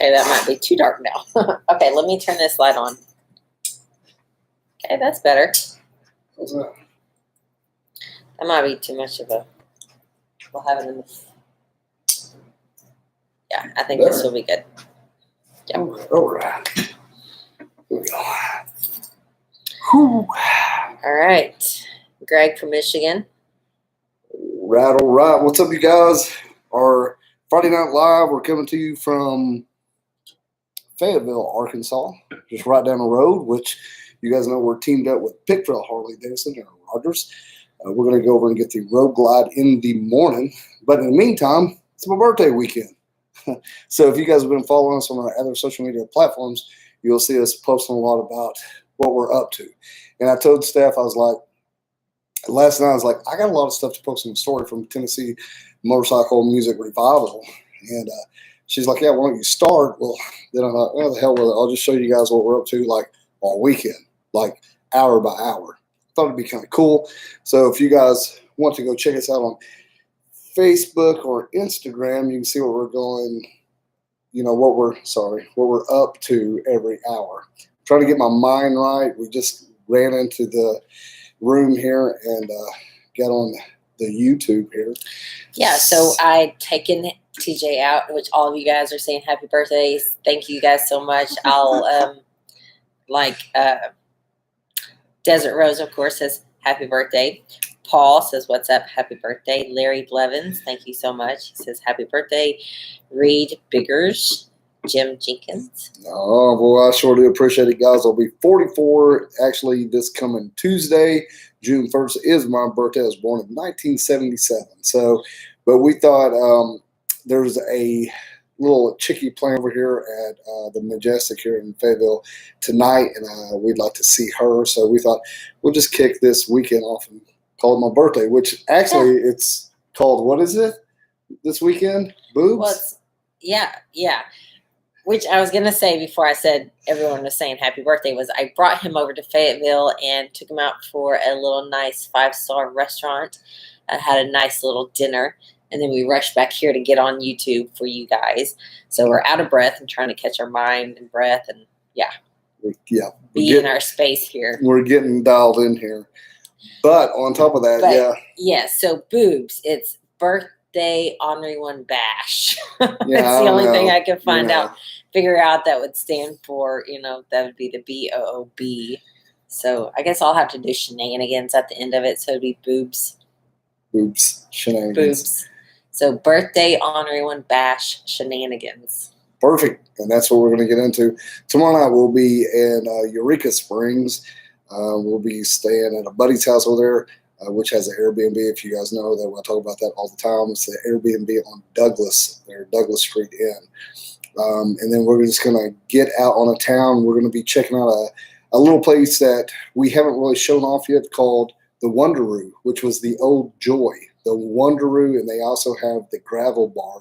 Okay, that might be too dark now. Okay, let me turn this light on. Okay, that's better. What's that? That might be too much of a. We'll have it in the. Yeah, I think this will be good. Yep. All right. Here we go. Whew. All right. Greg from Michigan. Right, all right. What's up, you guys? Our Friday Night Live, we're coming to you from Fayetteville, Arkansas, just right down the road, which you guys know we're teamed up with Pickville Harley Davidson and Rogers. We're going to go over and get the Road Glide in the morning. But in the meantime, it's my birthday weekend. So if you guys have been following us on our other social media platforms, you'll see us posting a lot about what we're up to. And I told Steph, I was like, last night I was like, I got a lot of stuff to post in the story from Tennessee Motorcycle Music Revival. And she's like, yeah, why don't you start? Well, then I'm like, oh, the hell with it. I'll just show you guys what we're up to like all weekend, like hour by hour. Thought it'd be kind of cool. So if you guys want to go check us out on Facebook or Instagram, you can see what we're going, you know, what we're up to every hour. Trying to get my mind right. We just ran into the room here and got on the YouTube here. Yeah, so I'd taken TJ out, which all of you guys are saying happy birthdays. Thank you guys so much. I'll Desert Rose, of course, says happy birthday. Paul says, what's up? Happy birthday. Larry Blevins, thank you so much. He says, happy birthday. Reed Biggers. Jim Jenkins. Oh, well, I sure do appreciate it, guys. I'll be 44 actually this coming Tuesday. June 1st is my birthday. I was born in 1977. So, but we thought there's a little chickie playing over here at the Majestic here in Fayetteville tonight, and we'd like to see her. So we thought we'll just kick this weekend off and call it my birthday, which actually it's called, what is it this weekend? Boobs? Well, yeah. Which I was going to say before I said everyone was saying happy birthday was I brought him over to Fayetteville and took him out for a little nice 5-star restaurant. I had a nice little dinner. And then we rushed back here to get on YouTube for you guys. So we're out of breath and trying to catch our mind and breath and, be in our space here. We're getting dialed in here. But on top of that, Yeah, so boobs. It's birthday Ornery One bash. That's the only thing I could figure out that would stand for, that would be the BOOB. So I guess I'll have to do shenanigans at the end of it. So it'd be boobs. Boobs. Shenanigans. Boobs. So birthday Ornery One bash shenanigans. Perfect. And that's what we're going to get into. Tomorrow night we'll be in Eureka Springs. We'll be staying at a buddy's house over there, which has an Airbnb. If you guys know that, we'll talk about that all the time. It's the Airbnb on Douglas Street Inn. And then we're just going to get out on a town. We're going to be checking out a little place that we haven't really shown off yet called the Wonderoo, which was the old Joy. The Wonderoo, and they also have the Gravel Bar.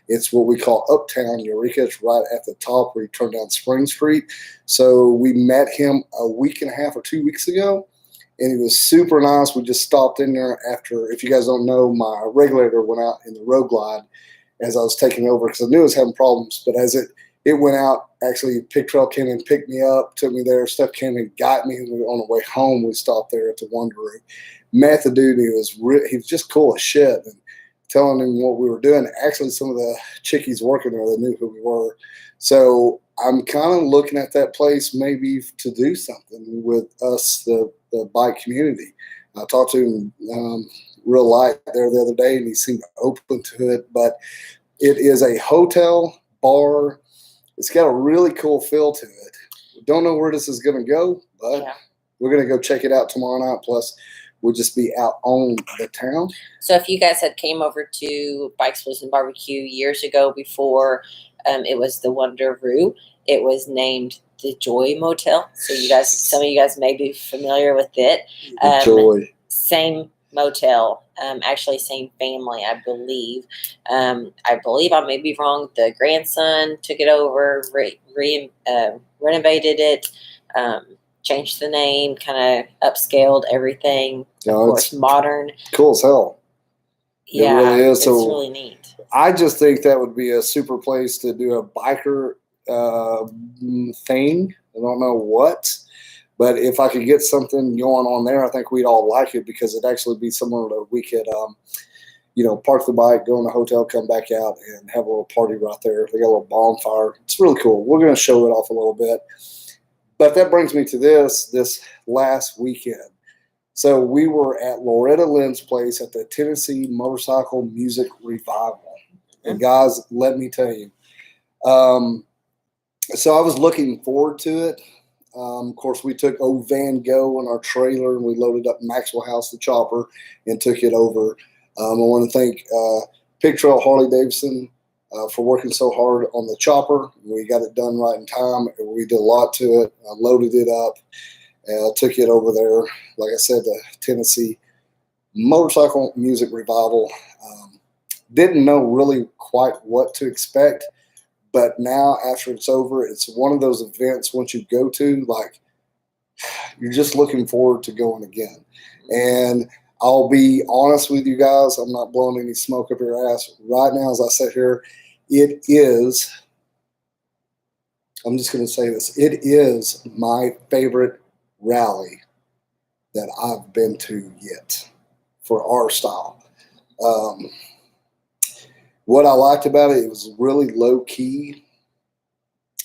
It's what we call Uptown Eureka. It's right at the top where you turn down Spring Street. So we met him a week and a half or 2 weeks ago, and he was super nice. We just stopped in there after, if you guys don't know, my regulator went out in the Road Glide as I was taking over because I knew I was having problems. But as it went out, actually, Pick Trail came and picked me up, took me there. Steph came and got me, and on the way home, we stopped there at the Wonderoo. Met the dude. He was just cool as shit. And telling him what we were doing. Actually, some of the chickies working there, they knew who we were. So I'm kind of looking at that place maybe to do something with us, the bike community. I talked to him real light there the other day, and he seemed open to it. But it is a hotel bar. It's got a really cool feel to it. Don't know where this is going to go, but we're going to go check it out tomorrow night. Plus, we'll just be out on the town. So if you guys had came over to Bikes, Blues, and Barbecue years ago before it was the Wonderoo, it was named the Joy Motel. So some of you guys may be familiar with it. Joy. Same motel, actually same family, I believe. I may be wrong. The grandson took it over, renovated it, changed the name, kind of upscaled everything. Of course, modern. Cool as hell. Yeah, it really is. It's really neat. I just think that would be a super place to do a biker thing. I don't know what. But if I could get something going on there, I think we'd all like it because it'd actually be somewhere that we could, park the bike, go in the hotel, come back out, and have a little party right there. They got a little bonfire. It's really cool. We're going to show it off a little bit. But that brings me to this last weekend. So we were at Loretta Lynn's place at the Tennessee Motorcycle Music Revival. And guys, let me tell you. So I was looking forward to it. Of course, we took old Van Gogh in our trailer and we loaded up Maxwell House, the chopper, and took it over. I want to thank Pig Trail Harley Davidson for working so hard on the chopper. We got it done right in time. We did a lot to it. I loaded it up. Took it over there. Like I said, the Tennessee Motorcycle Music Revival. Didn't know really quite what to expect. But now, after it's over, it's one of those events once you go to, like, you're just looking forward to going again. And I'll be honest with you guys. I'm not blowing any smoke up your ass. Right now, as I sit here, it is, I'm just going to say this, it is my favorite rally that I've been to yet for our style. What I liked about it, it was really low key.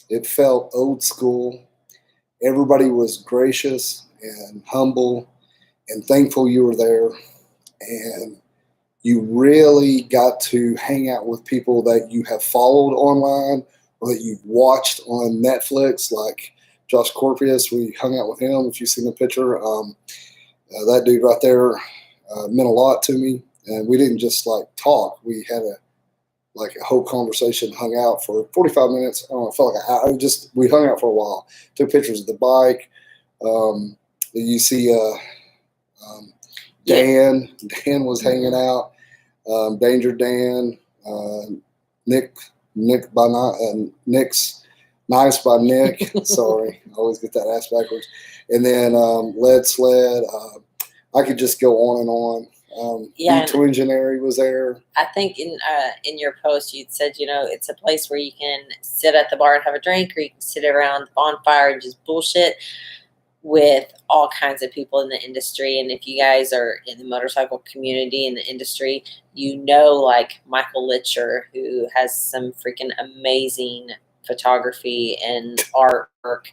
It felt old school. Everybody was gracious and humble and thankful you were there. And you really got to hang out with people that you have followed online or that you've watched on Netflix, like Josh Corpius. We hung out with him. If you've seen the picture, that dude right there meant a lot to me. And we didn't just like talk. We had a whole conversation, hung out for 45 minutes. I don't know, it felt like an hour. We hung out for a while. Took pictures of the bike. You see Dan. Dan was hanging out. Danger Dan. Nick's Nice by Nick. Sorry, I always get that ass backwards. And then Lead Sled. I could just go on and on. Engineering was there. I think in your post you said, it's a place where you can sit at the bar and have a drink, or you can sit around the bonfire and just bullshit with all kinds of people in the industry. And if you guys are in the motorcycle community, in the industry, like Michael Litcher, who has some freaking amazing photography and artwork.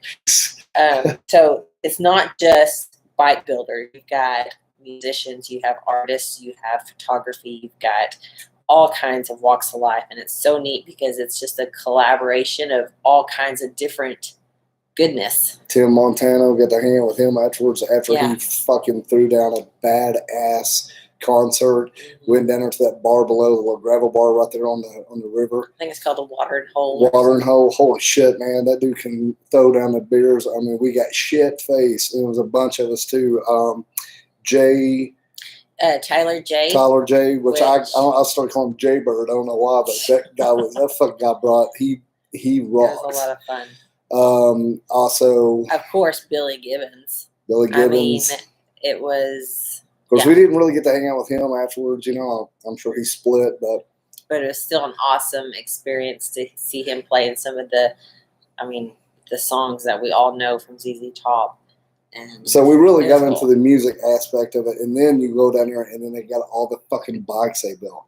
So it's not just bike builders. You've got musicians, you have artists, you have photography, you've got all kinds of walks of life. And it's so neat because it's just a collaboration of all kinds of different goodness. Tim Montano, got to hang out with him afterwards after he fucking threw down a badass concert. Went down into that bar below, the little gravel bar right there on the river. I think it's called the Water and Hole. Water and Hole. Holy shit, man. That dude can throw down the beers. I mean, we got shit faced. There was a bunch of us too. Tyler J, which I started calling him Jay Bird. I don't know why, but that fucking guy he rocks. It was a lot of fun. Also, of course, Billy Gibbons. I mean, it was. Of course, we didn't really get to hang out with him afterwards. I'm sure he split, but it was still an awesome experience to see him play in some of the songs that we all know from ZZ Top. And so we really got into the music aspect of it. And then you go down there and then they got all the fucking bikes they built.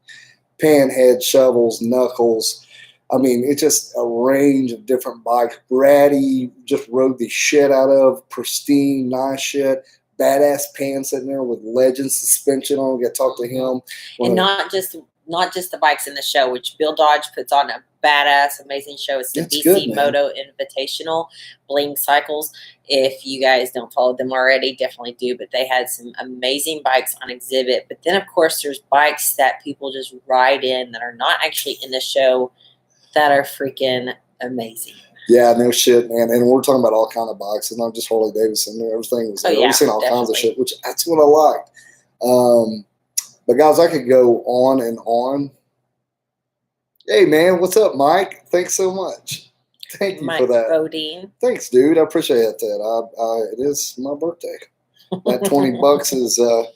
Panhead, Shovels, Knuckles. I mean, it's just a range of different bikes. Brady just rode the shit out of. Pristine, nice shit. Badass Pan sitting there with Legend suspension on. Got to talk to him. And not just the bikes in the show, which Bill Dodge puts on a badass, amazing show. It's the BC Moto Invitational Bling Cycles. If you guys don't follow them already, definitely do. But they had some amazing bikes on exhibit. But then, of course, there's bikes that people just ride in that are not actually in the show that are freaking amazing. Yeah, no shit, man. And we're talking about all kind of bikes. It's not just Harley Davidson. Everything was there. We've seen all kinds of shit, which that's what I liked. But guys, I could go on and on. Hey, man, what's up, Mike? Thanks so much. Thank you for that. Bodine. Thanks, dude. I appreciate that. It is my birthday. That $20 is going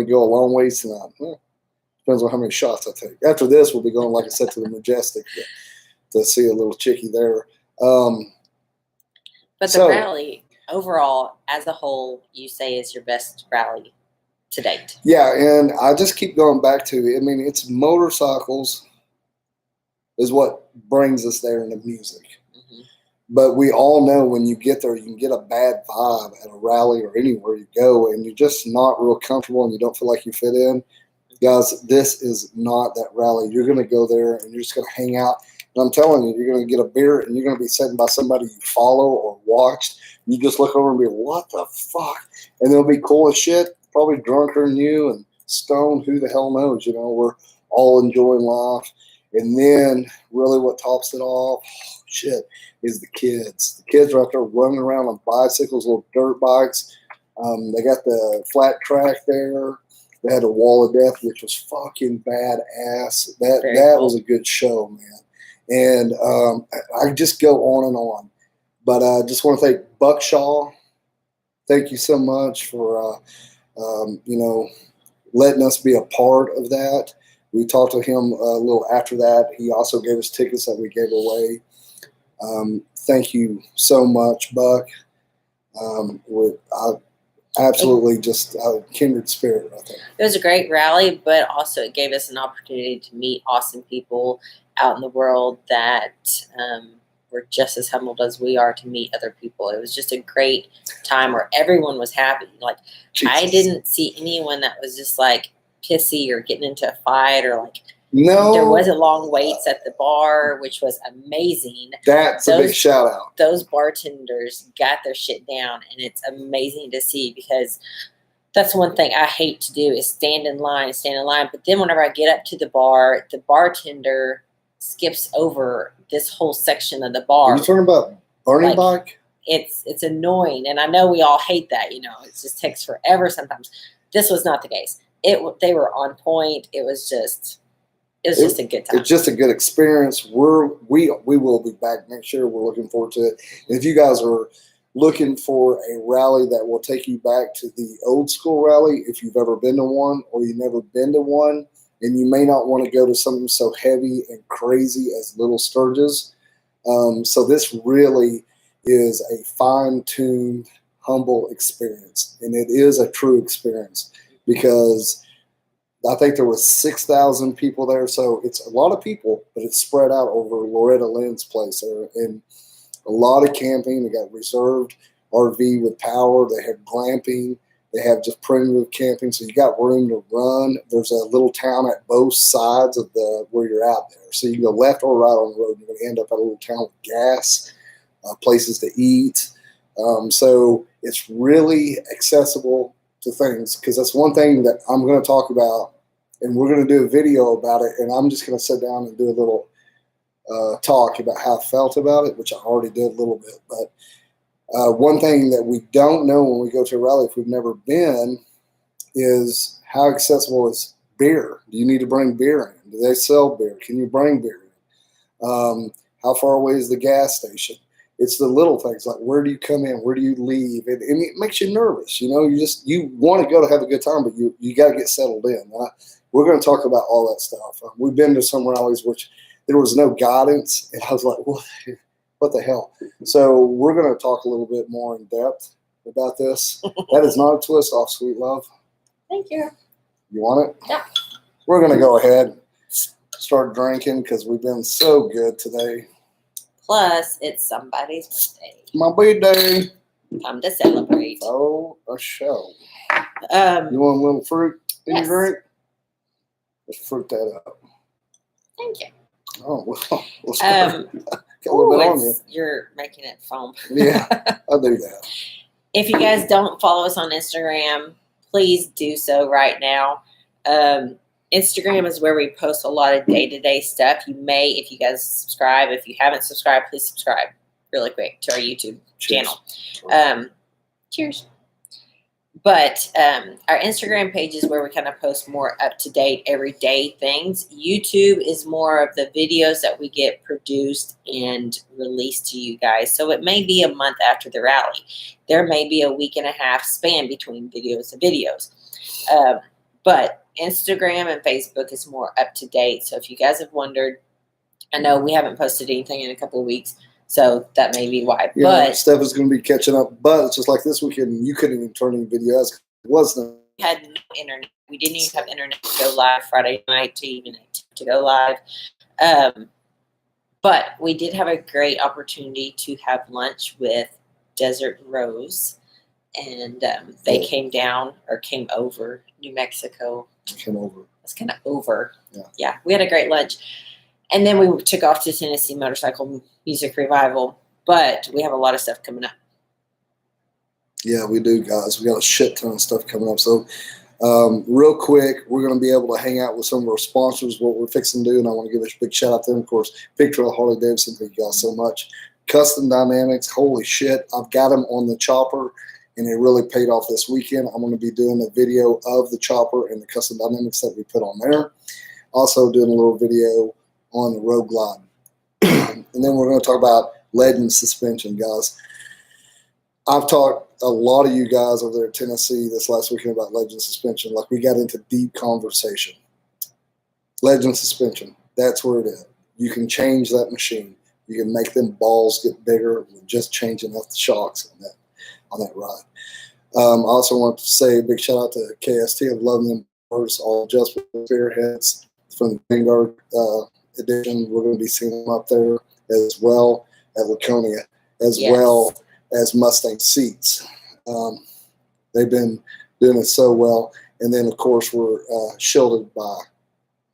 to go a long ways tonight. Well, depends on how many shots I take. After this, we'll be going, like I said, to the Majestic to see a little chickie there. But the rally overall, as a whole, you say is your best rally to date. Yeah, and I just keep going back to, I mean, it's motorcycles is what brings us there in the music. Mm-hmm. But we all know when you get there, you can get a bad vibe at a rally or anywhere you go, and you're just not real comfortable and you don't feel like you fit in. Guys, this is not that rally. You're going to go there and you're just going to hang out. And I'm telling you, you're going to get a beer and you're going to be sitting by somebody you follow or watched. You just look over and be, what the fuck? And they'll be cool as shit, probably drunker than you and stoned. Who the hell knows? You know, we're all enjoying life. And then really what tops it off, shit, is the kids. The kids are out there running around on bicycles, little dirt bikes. They got the flat track there. They had a wall of death, which was fucking badass. That was a good show, man. And I just go on and on. But I just want to thank Buckshaw. Thank you so much for, letting us be a part of that. We talked to him a little after that. He also gave us tickets that we gave away. Thank you so much, Buck. Absolutely just a kindred spirit right there. It was a great rally, but also it gave us an opportunity to meet awesome people out in the world that were just as humbled as we are to meet other people. It was just a great time where everyone was happy. Like, Jesus. I didn't see anyone that was just like pissy or getting into a fight or like. No, there wasn't long waits at the bar, which was amazing. That's a big shout out. Those bartenders got their shit down, and it's amazing to see because that's one thing I hate to do is stand in line. But then whenever I get up to the bar, the bartender skips over this whole section of the bar. Are you talking about burning bike? It's annoying, and I know we all hate that. You know, it just takes forever sometimes. This was not the case. They were on point. It was just a good time. It's just a good experience. We will be back next year. We're looking forward to it. And if you guys are looking for a rally that will take you back to the old school rally, if you've ever been to one or you've never been to one, and you may not want to go to something so heavy and crazy as Little Sturgis. So this really is a fine-tuned, humble experience. And it is a true experience because I think there was 6,000 people there. So it's a lot of people, but it's spread out over Loretta Lynn's place there. And a lot of camping. They got reserved RV with power. They have glamping. They have just primitive camping. So you got room to run. There's a little town at both sides of where you're out there. So you can go left or right on the road. You're going to end up at a little town with gas, places to eat. So it's really accessible to things, because that's one thing that I'm going to talk about, and we're going to do a video about it, and I'm just going to sit down and do a little talk about how I felt about it, which I already did a little bit. But one thing that we don't know when we go to a rally, if we've never been, is how accessible is beer. Do you need to bring beer in? Do they sell beer? Can you bring beer in? How far away is the gas station? It's the little things, like where do you come in, where do you leave, and it makes you nervous. You know, you want to go to have a good time, but you got to get settled in. We're going to talk about all that stuff. We've been to some rallies which there was no guidance, and I was like, what the hell? So we're going to talk a little bit more in depth about this. That is not a twist off, sweet love. Thank you. You want it? Yeah. We're going to go ahead and start drinking because we've been so good today. Plus, it's somebody's birthday. My birthday. Time to celebrate. Oh, a show. You want a little fruit in your drink? Let's fruit that up. Thank you. Oh, well, got a little bit on you. You're making it foam. Yeah, I'll do that. If you guys don't follow us on Instagram, please do so right now. Instagram is where we post a lot of day-to-day stuff. You may, if you guys subscribe. If you haven't subscribed, please subscribe really quick to our YouTube channel. Cheers. But our Instagram page is where we kind of post more up-to-date, everyday things. YouTube is more of the videos that we get produced and released to you guys. So it may be a month after the rally. There may be a week and a half span between videos and videos. But Instagram and Facebook is more up-to-date. So if you guys have wondered, I know we haven't posted anything in a couple of weeks. So that may be why. Yeah, But Steph is going to be catching up. But it's just like this weekend, you couldn't even turn any videos. It wasn't. We had no internet. We didn't even have internet to go live Friday night to even to go live. But we did have a great opportunity to have lunch with Desert Rose. And they came over New Mexico. Came over. It's kind of over. Yeah. Yeah, we had a great lunch. And then we took off to Tennessee Motorcycle Music Revival. But we have a lot of stuff coming up. Yeah, we do, guys. We got a shit ton of stuff coming up. So real quick, we're going to be able to hang out with some of our sponsors, what we're fixing to do. And I want to give a big shout out to them. Of course, Big Trail Harley Davidson, thank you guys so much. Custom Dynamics, holy shit. I've got them on the chopper. And it really paid off this weekend. I'm going to be doing a video of the chopper and the custom dynamics that we put on there. Also doing a little video on the Road Glide. And then we're going to talk about Legend suspension, guys. I've talked a lot of you guys over there in Tennessee this last weekend about Legend suspension. Like, we got into deep conversation. Legend suspension, that's where it is. You can change that machine. You can make them balls get bigger with just changing out the shocks on that ride. I also want to say a big shout out to KST. I've loved them all just with spearheads from the Vanguard edition. We're going to be seeing them up there as well at Laconia, as well as Mustang seats. They've been doing it so well. And then, of course, we're shielded by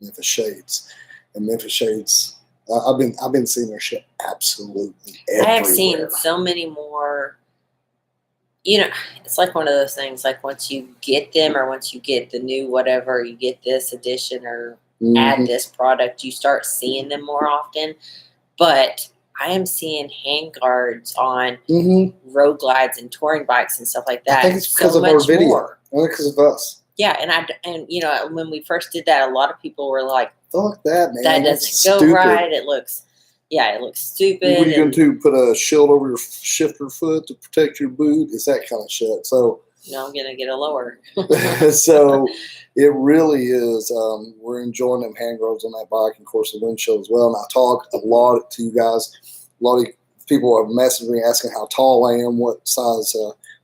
Memphis Shades. And Memphis Shades, I've been seeing their shit absolutely everywhere. I have seen so many more. You know, it's like one of those things, like once you get them or once you get the new whatever, you get this edition or add this product, you start seeing them more often. But I am seeing handguards on road glides and touring bikes and stuff like that. I think it's because of our video. I think it's because of us. Yeah, and you know, when we first did that, a lot of people were like, "Fuck that, man! That doesn't go right. It looks stupid." What are you going to do? Put a shield over your shifter foot to protect your boot? It's that kind of shit. So no, I'm going to get a lower. So it really is. We're enjoying them handguards on that bike, and of course the windshield as well. And I talk a lot to you guys. A lot of people have messaged me asking how tall I am, what size,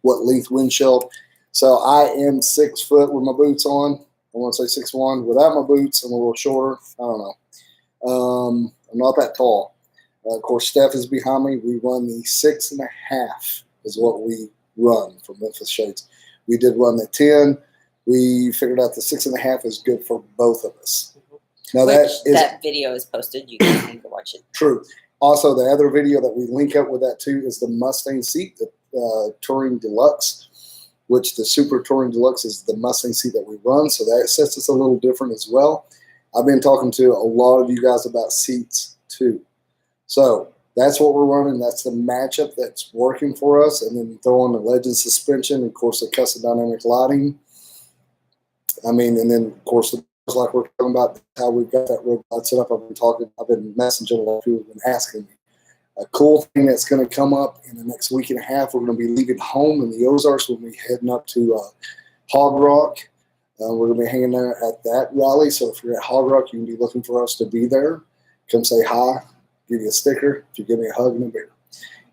what length windshield. So I am 6 foot with my boots on. I want to say 6'1". Without my boots, I'm a little shorter. I don't know. I'm not that tall. Of course, Steph is behind me. We run the 6.5 is what we run for Memphis Shades. We did run the 10. We figured out the 6.5 is good for both of us. Now that video is posted. You guys can go watch it. True. Also, the other video that we link up with that too is the Mustang seat, the Touring Deluxe, which the Super Touring Deluxe is the Mustang seat that we run. So that sets us a little different as well. I've been talking to a lot of you guys about seats too. So that's what we're running. That's the matchup that's working for us. And then throw on the Legend suspension, and of course, the custom dynamic lighting. And then, of course, like we're talking about how we've got that road glide set up. I've been messaging a lot of people have been asking me. A cool thing that's going to come up in the next week and a half, we're going to be leaving home in the Ozarks. We'll be heading up to Hogrock. We're going to be hanging there at that rally. So if you're at Hogrock, you can be looking for us to be there. Come say hi, give you a sticker, if you give me a hug and a beer.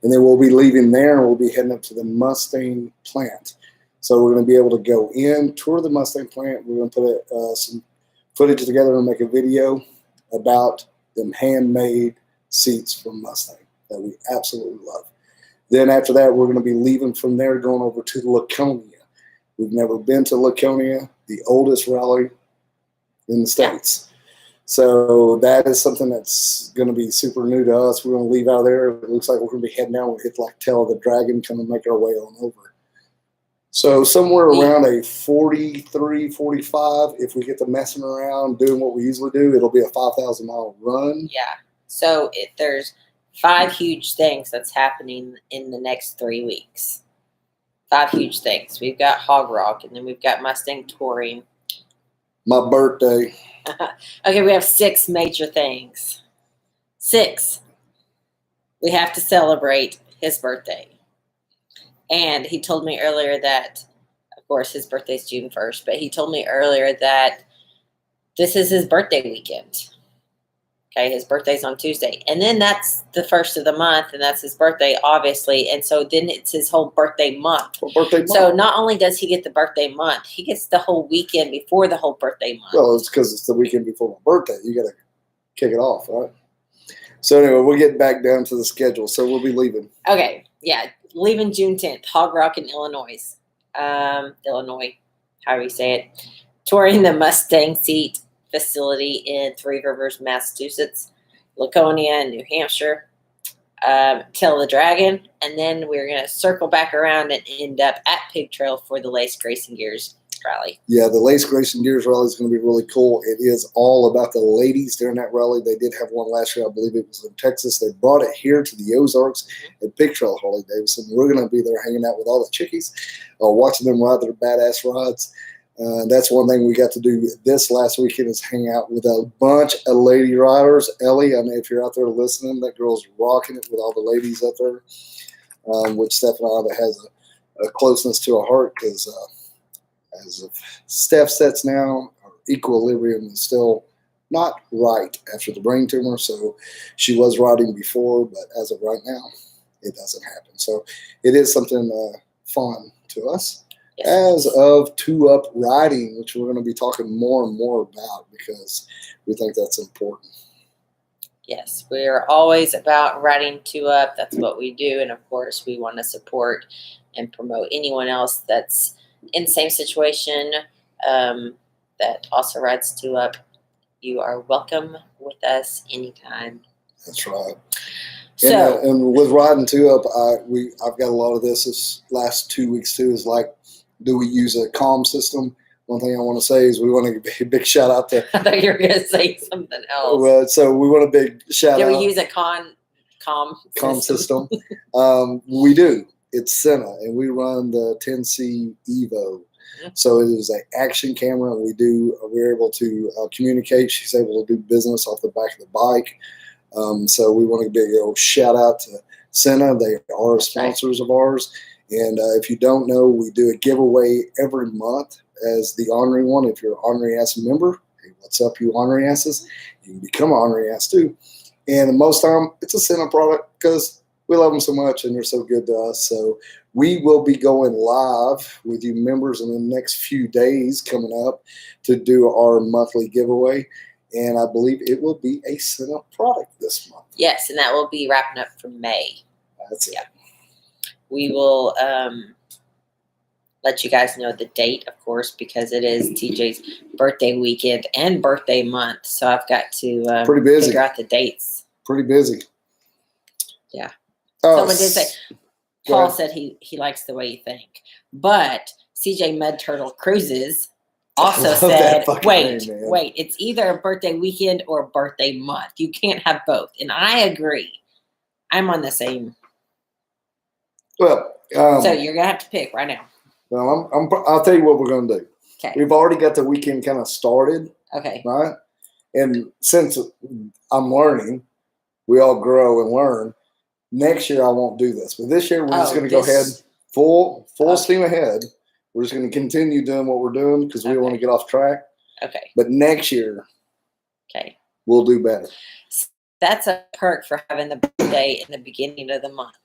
And then we'll be leaving there, and we'll be heading up to the Mustang plant. So we're going to be able to go in, tour the Mustang plant. We're going to put some footage together and make a video about them handmade seats from Mustang that we absolutely love. Then after that, we're going to be leaving from there, going over to Laconia. We've never been to Laconia, the oldest rally in the States. So that is something that's going to be super new to us. We're going to leave out of there. It looks like we're going to be heading down. We'll hit like Tail of the Dragon, come and make our way on over. So somewhere around a 43, 45, if we get to messing around, doing what we usually do, it'll be a 5,000-mile run. Yeah. So there's 5 huge things that's happening in the next 3 weeks. 5 huge things. We've got Hogrock, and then we've got Mustang Touring. My birthday. Okay, we have 6 major things. 6. We have to celebrate his birthday. And he told me earlier that, of course, his birthday's June 1st, but he told me earlier that this is his birthday weekend. Okay, his birthday's on Tuesday. And then that's the first of the month, and that's his birthday, obviously. And so then it's his whole birthday month. So not only does he get the birthday month, he gets the whole weekend before the whole birthday month. Well, it's because it's the weekend before my birthday. You got to kick it off, right? So anyway, we'll get back down to the schedule. So we'll be leaving. Okay, yeah, leaving June 10th, Hogrock in Illinois. Illinois, however you say it. Touring the Mustang seat facility in Three Rivers, Massachusetts, Laconia in New Hampshire, Kill the Dragon, and then we're going to circle back around and end up at Pig Trail for the Lace Gracing Gears rally. Yeah, the Lace Gracing Gears rally is going to be really cool. It is all about the ladies during that rally. They did have one last year. I believe it was in Texas. They brought it here to the Ozarks at Pig Trail, Harley Davidson. We're going to be there hanging out with all the chickies, watching them ride their badass rides. That's one thing we got to do this last weekend is hang out with a bunch of lady riders. Ellie, I mean, if you're out there listening, that girl's rocking it with all the ladies up there, which Steph and I has a closeness to our heart because as of Steph sets now, our equilibrium is still not right after the brain tumor. So she was riding before, but as of right now, it doesn't happen. So it is something fun to us. As of two-up riding, which we're going to be talking more and more about because we think that's important. Yes, we're always about riding two-up. That's what we do. And, of course, we want to support and promote anyone else that's in the same situation that also rides two-up. You are welcome with us anytime. That's right. So, and with riding two-up, I've got a lot of this last 2 weeks, too, is like, do we use a comm system? One thing I want to say is we want to give a big shout out to. I thought you were going to say something else. Well, so we want a big shout out. Do we use a comm system? We do. It's Senna, and we run the 10C Evo. So it is an action camera. We're able to communicate. She's able to do business off the back of the bike. So we want to give a big old shout out to Senna. They are sponsors of ours. And if you don't know, we do a giveaway every month as the Ornery One. If you're an Ornery Ass member, hey, what's up, you Ornery Asses? You can become an Ornery Ass too. And most time, it's a Senna product because we love them so much and they're so good to us. So we will be going live with you members in the next few days coming up to do our monthly giveaway. And I believe it will be a Senna product this month. Yes, and that will be wrapping up for May. That's it. Yeah. We will let you guys know the date, of course, because it is TJ's birthday weekend and birthday month. So I've got to pretty busy. Figure out the dates. Pretty busy. Yeah. Someone did say, Paul said he likes the way you think. But CJ Mud Turtle Cruises also said, wait, it's either a birthday weekend or a birthday month. You can't have both. And I agree. I'm on the same. Well, so you're gonna have to pick right now. Well, I'll tell you what we're gonna do. Okay. We've already got the weekend kind of started. Okay. Right. And since I'm learning, we all grow and learn. Next year I won't do this, but this year we're just gonna go ahead full steam ahead. We're just gonna continue doing what we're doing because we don't want to get off track. Okay. But next year, we'll do better. That's a perk for having the birthday in the beginning of the month.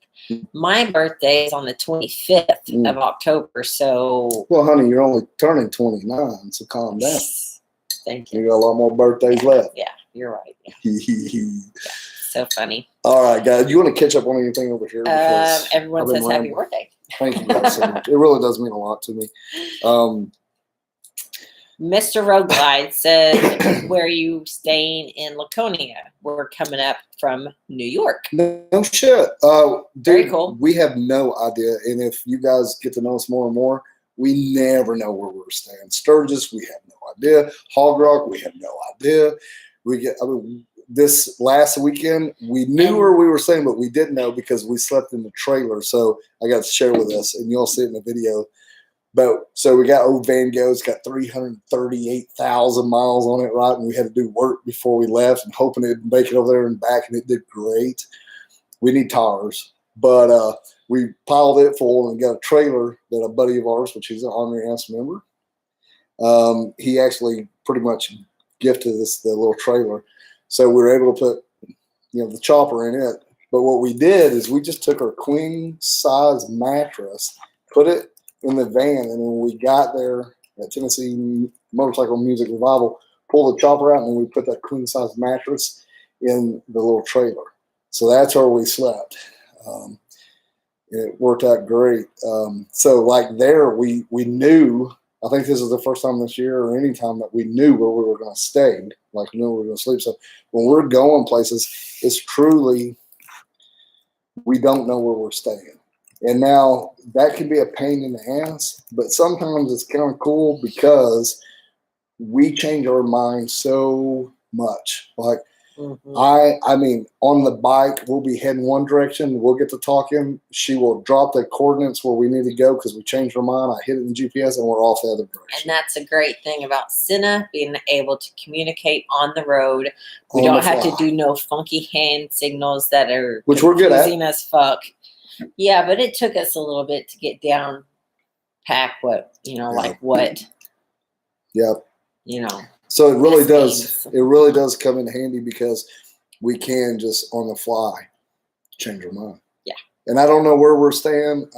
My birthday is on the 25th of October, so... Well, honey, you're only turning 29, so calm down. Thank you. You got a lot more birthdays left. Yeah, you're right. Yeah. So funny. All right, guys. You want to catch up on anything over here? Everyone says happy birthday. Thank you guys so much. It really does mean a lot to me. Mr. Roguelide says, where are you staying in Laconia? We're coming up from New York. No shit. Very cool. We have no idea. And if you guys get to know us more and more, we never know where we're staying. Sturgis, we have no idea. Hogrock, we have no idea. This last weekend, we knew where we were staying, but we didn't know because we slept in the trailer. So I got to share with us, and you'll see it in the video. But so we got old Van Gogh. It's got 338,000 miles on it, right? And we had to do work before we left and hoping it'd make it over there and back, and it did great. We need tires. But we piled it full and got a trailer that a buddy of ours, which he's an Ornery House member, he actually pretty much gifted us the little trailer. So we were able to put, the chopper in it. But what we did is we just took our queen size mattress, put it in the van, and when we got there at Tennessee Motorcycle Music Revival, pulled the chopper out, and then we put that queen size mattress in the little trailer. So that's where we slept. It worked out great. So like there, we knew, I think this is the first time this year or any time that we knew where we were going to stay, like we knew we were going to sleep. So when we're going places, it's truly, we don't know where we're staying. And now that can be a pain in the ass, but sometimes it's kind of cool because we change our mind so much. Like, I mean, on the bike, we'll be heading one direction. We'll get to talking. She will drop the coordinates where we need to go because we changed our mind. I hit it in GPS and we're off the other direction. And that's a great thing about Senna, being able to communicate on the road. We don't have to do no funky hand signals that are confusing as fuck. Yeah, but it took us a little bit to get down pack what, like what. Yep. So it really does. It really does come in handy because we can just on the fly change our mind. Yeah. And I don't know where we're staying.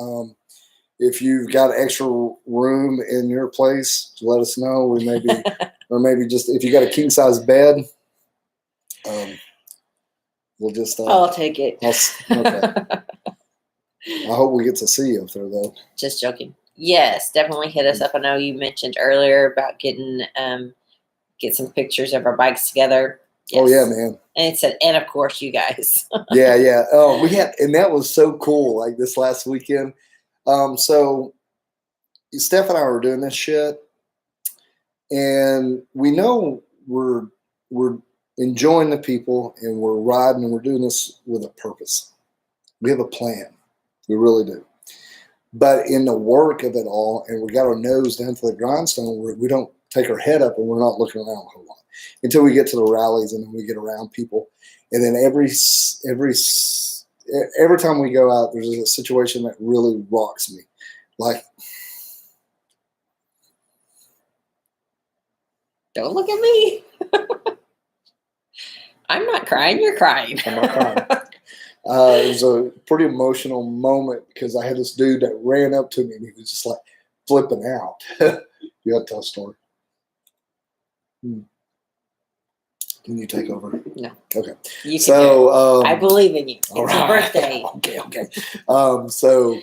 If you've got extra room in your place, let us know. We maybe, or maybe just if you got a king size bed, we'll just. I'll take it. Okay. I hope we get to see you up there though. Just joking. Yes, definitely hit us up. I know you mentioned earlier about getting get some pictures of our bikes together. Yes. Oh yeah, man. And it said, and of course you guys. Yeah. Oh, and that was so cool. Like this last weekend. So Steph and I were doing this shit, and we know we're enjoying the people, and we're riding, and we're doing this with a purpose. We have a plan. We really do. But in the work of it all, and we got our nose down to the grindstone, we don't take our head up and we're not looking around a whole lot until we get to the rallies and then we get around people. And then every time we go out, there's a situation that really rocks me. Like, don't look at me. I'm not crying. You're crying. I'm not crying. It was a pretty emotional moment because I had this dude that ran up to me and he was just like flipping out. You have to tell a story. Can you take over? No. Okay. So I believe in you. It's your birthday. Okay. So,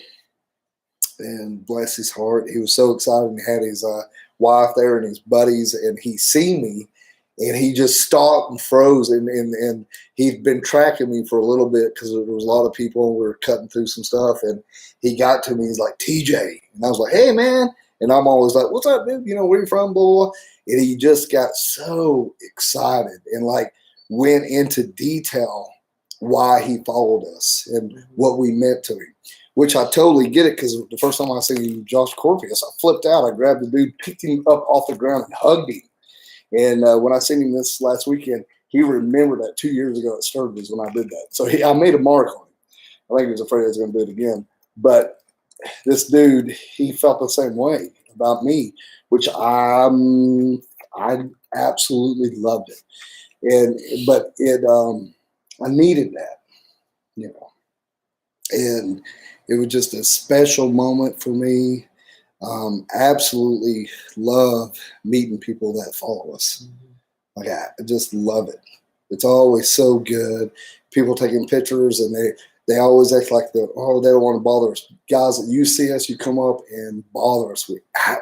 and bless his heart, he was so excited and he had his wife there and his buddies, and he seen me. And he just stopped and froze, and he'd been tracking me for a little bit because there was a lot of people, and we were cutting through some stuff. And he got to me, he's like, TJ. And I was like, hey, man. And I'm always like, what's up, dude? Where you from? Blah, blah, blah. And he just got so excited and like went into detail why he followed us and what we meant to him, which I totally get it because the first time I seen Josh Corpius, I flipped out. I grabbed the dude, picked him up off the ground, and hugged him. And when I seen him this last weekend, he remembered that 2 years ago at Sturgis when I did that. So I made a mark on him. I think he was afraid I was going to do it again. But this dude, he felt the same way about me, which I absolutely loved it. But I needed that, And it was just a special moment for me. Absolutely love meeting people that follow us. Like I just love it. It's always so good. People taking pictures and they always act like they don't want to bother us. Guys, that you see us, you come up and bother us.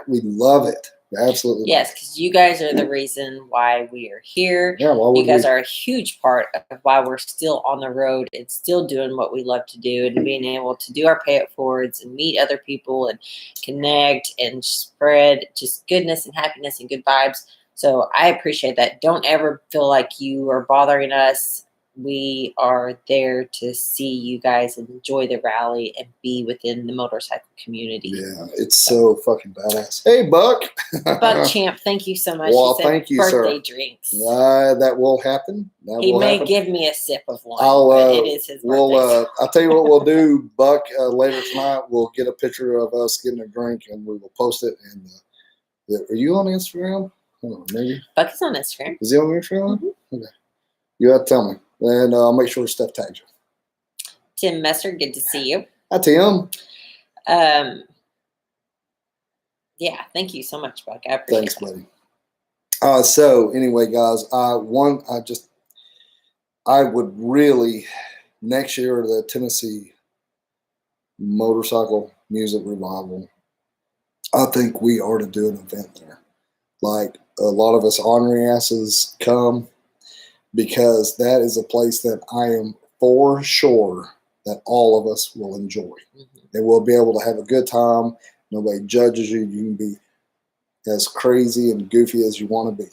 We love it. Absolutely. Yes, because you guys are the reason why we are here. Yeah, you guys are a huge part of why we're still on the road and still doing what we love to do and being able to do our pay it forwards and meet other people and connect and spread just goodness and happiness and good vibes. So I appreciate that. Don't ever feel like you are bothering us. We are there to see you guys enjoy the rally and be within the motorcycle community. Yeah, it's so fucking badass. Hey, Buck. Buck Champ, thank you so much. Well, thank you, birthday sir. drinks. That will happen. He may give me a sip of one. But it is his birthday. I'll tell you what we'll do, Buck. Later tonight, we'll get a picture of us getting a drink and we will post it. And are you on Instagram? Maybe. Buck is on Instagram. Is he on Instagram? Mm-hmm. Okay. You have to tell me. And I'll make sure Steph tags you. Tim Messer, good to see you. Hi, Tim. Yeah, thank you so much, Buck. I appreciate Thanks, buddy. So anyway, guys, I would really, next year, the Tennessee Motorcycle Music Revival, I think we ought to do an event there. Like a lot of us ornery asses come, because that is a place that I am for sure that all of us will enjoy. Mm-hmm. And we'll be able to have a good time. Nobody judges you. You can be as crazy and goofy as you want to be.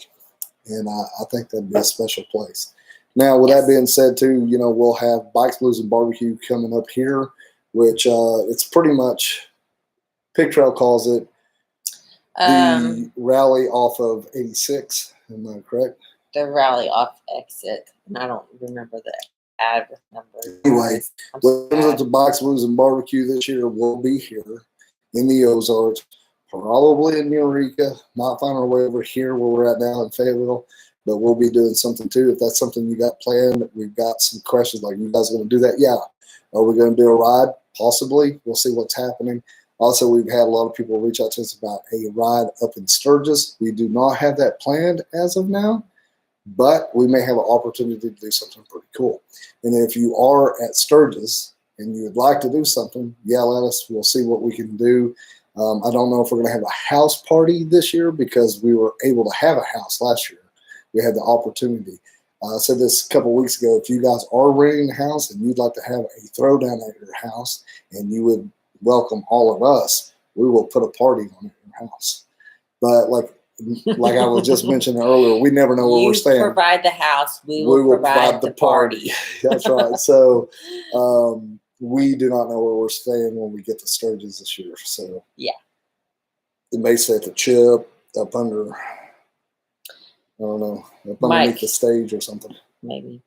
And I think that'd be a special place. Now, with that being said, too, you know, we'll have Bikes, Blues, and Barbecue coming up here, which it's pretty much, Pig Trail calls it the rally off of 86. Am I correct? The rally off exit. And I don't remember the ad with numbers. Anyway, when it comes to Bikes, Blues, and Barbecue this year, we'll be here in the Ozarks, probably in Eureka. Might find our way over here where we're at now in Fayetteville, but we'll be doing something too. If that's something you got planned, we've got some questions like, you guys are going to do that? Yeah. Are we going to do a ride? Possibly. We'll see what's happening. Also, we've had a lot of people reach out to us about a ride up in Sturgis. We do not have that planned as of now, but we may have an opportunity to do something pretty cool. And if you are at Sturgis and you would like to do something, yell at us. We'll see what we can do. I don't know if we're going to have a house party this year, because we were able to have a house last year. We had the opportunity. I said this a couple weeks ago. If you guys are renting a house and you'd like to have a throwdown at your house and you would welcome all of us, we will put a party on at your house. But like I was just mentioning earlier, we never know where we're staying. You provide the house, we will provide the party. That's right. So we do not know where we're staying when we get to Sturgis this year. So yeah, it may stay at the Chip, up under, I don't know, up underneath the stage or something. Maybe.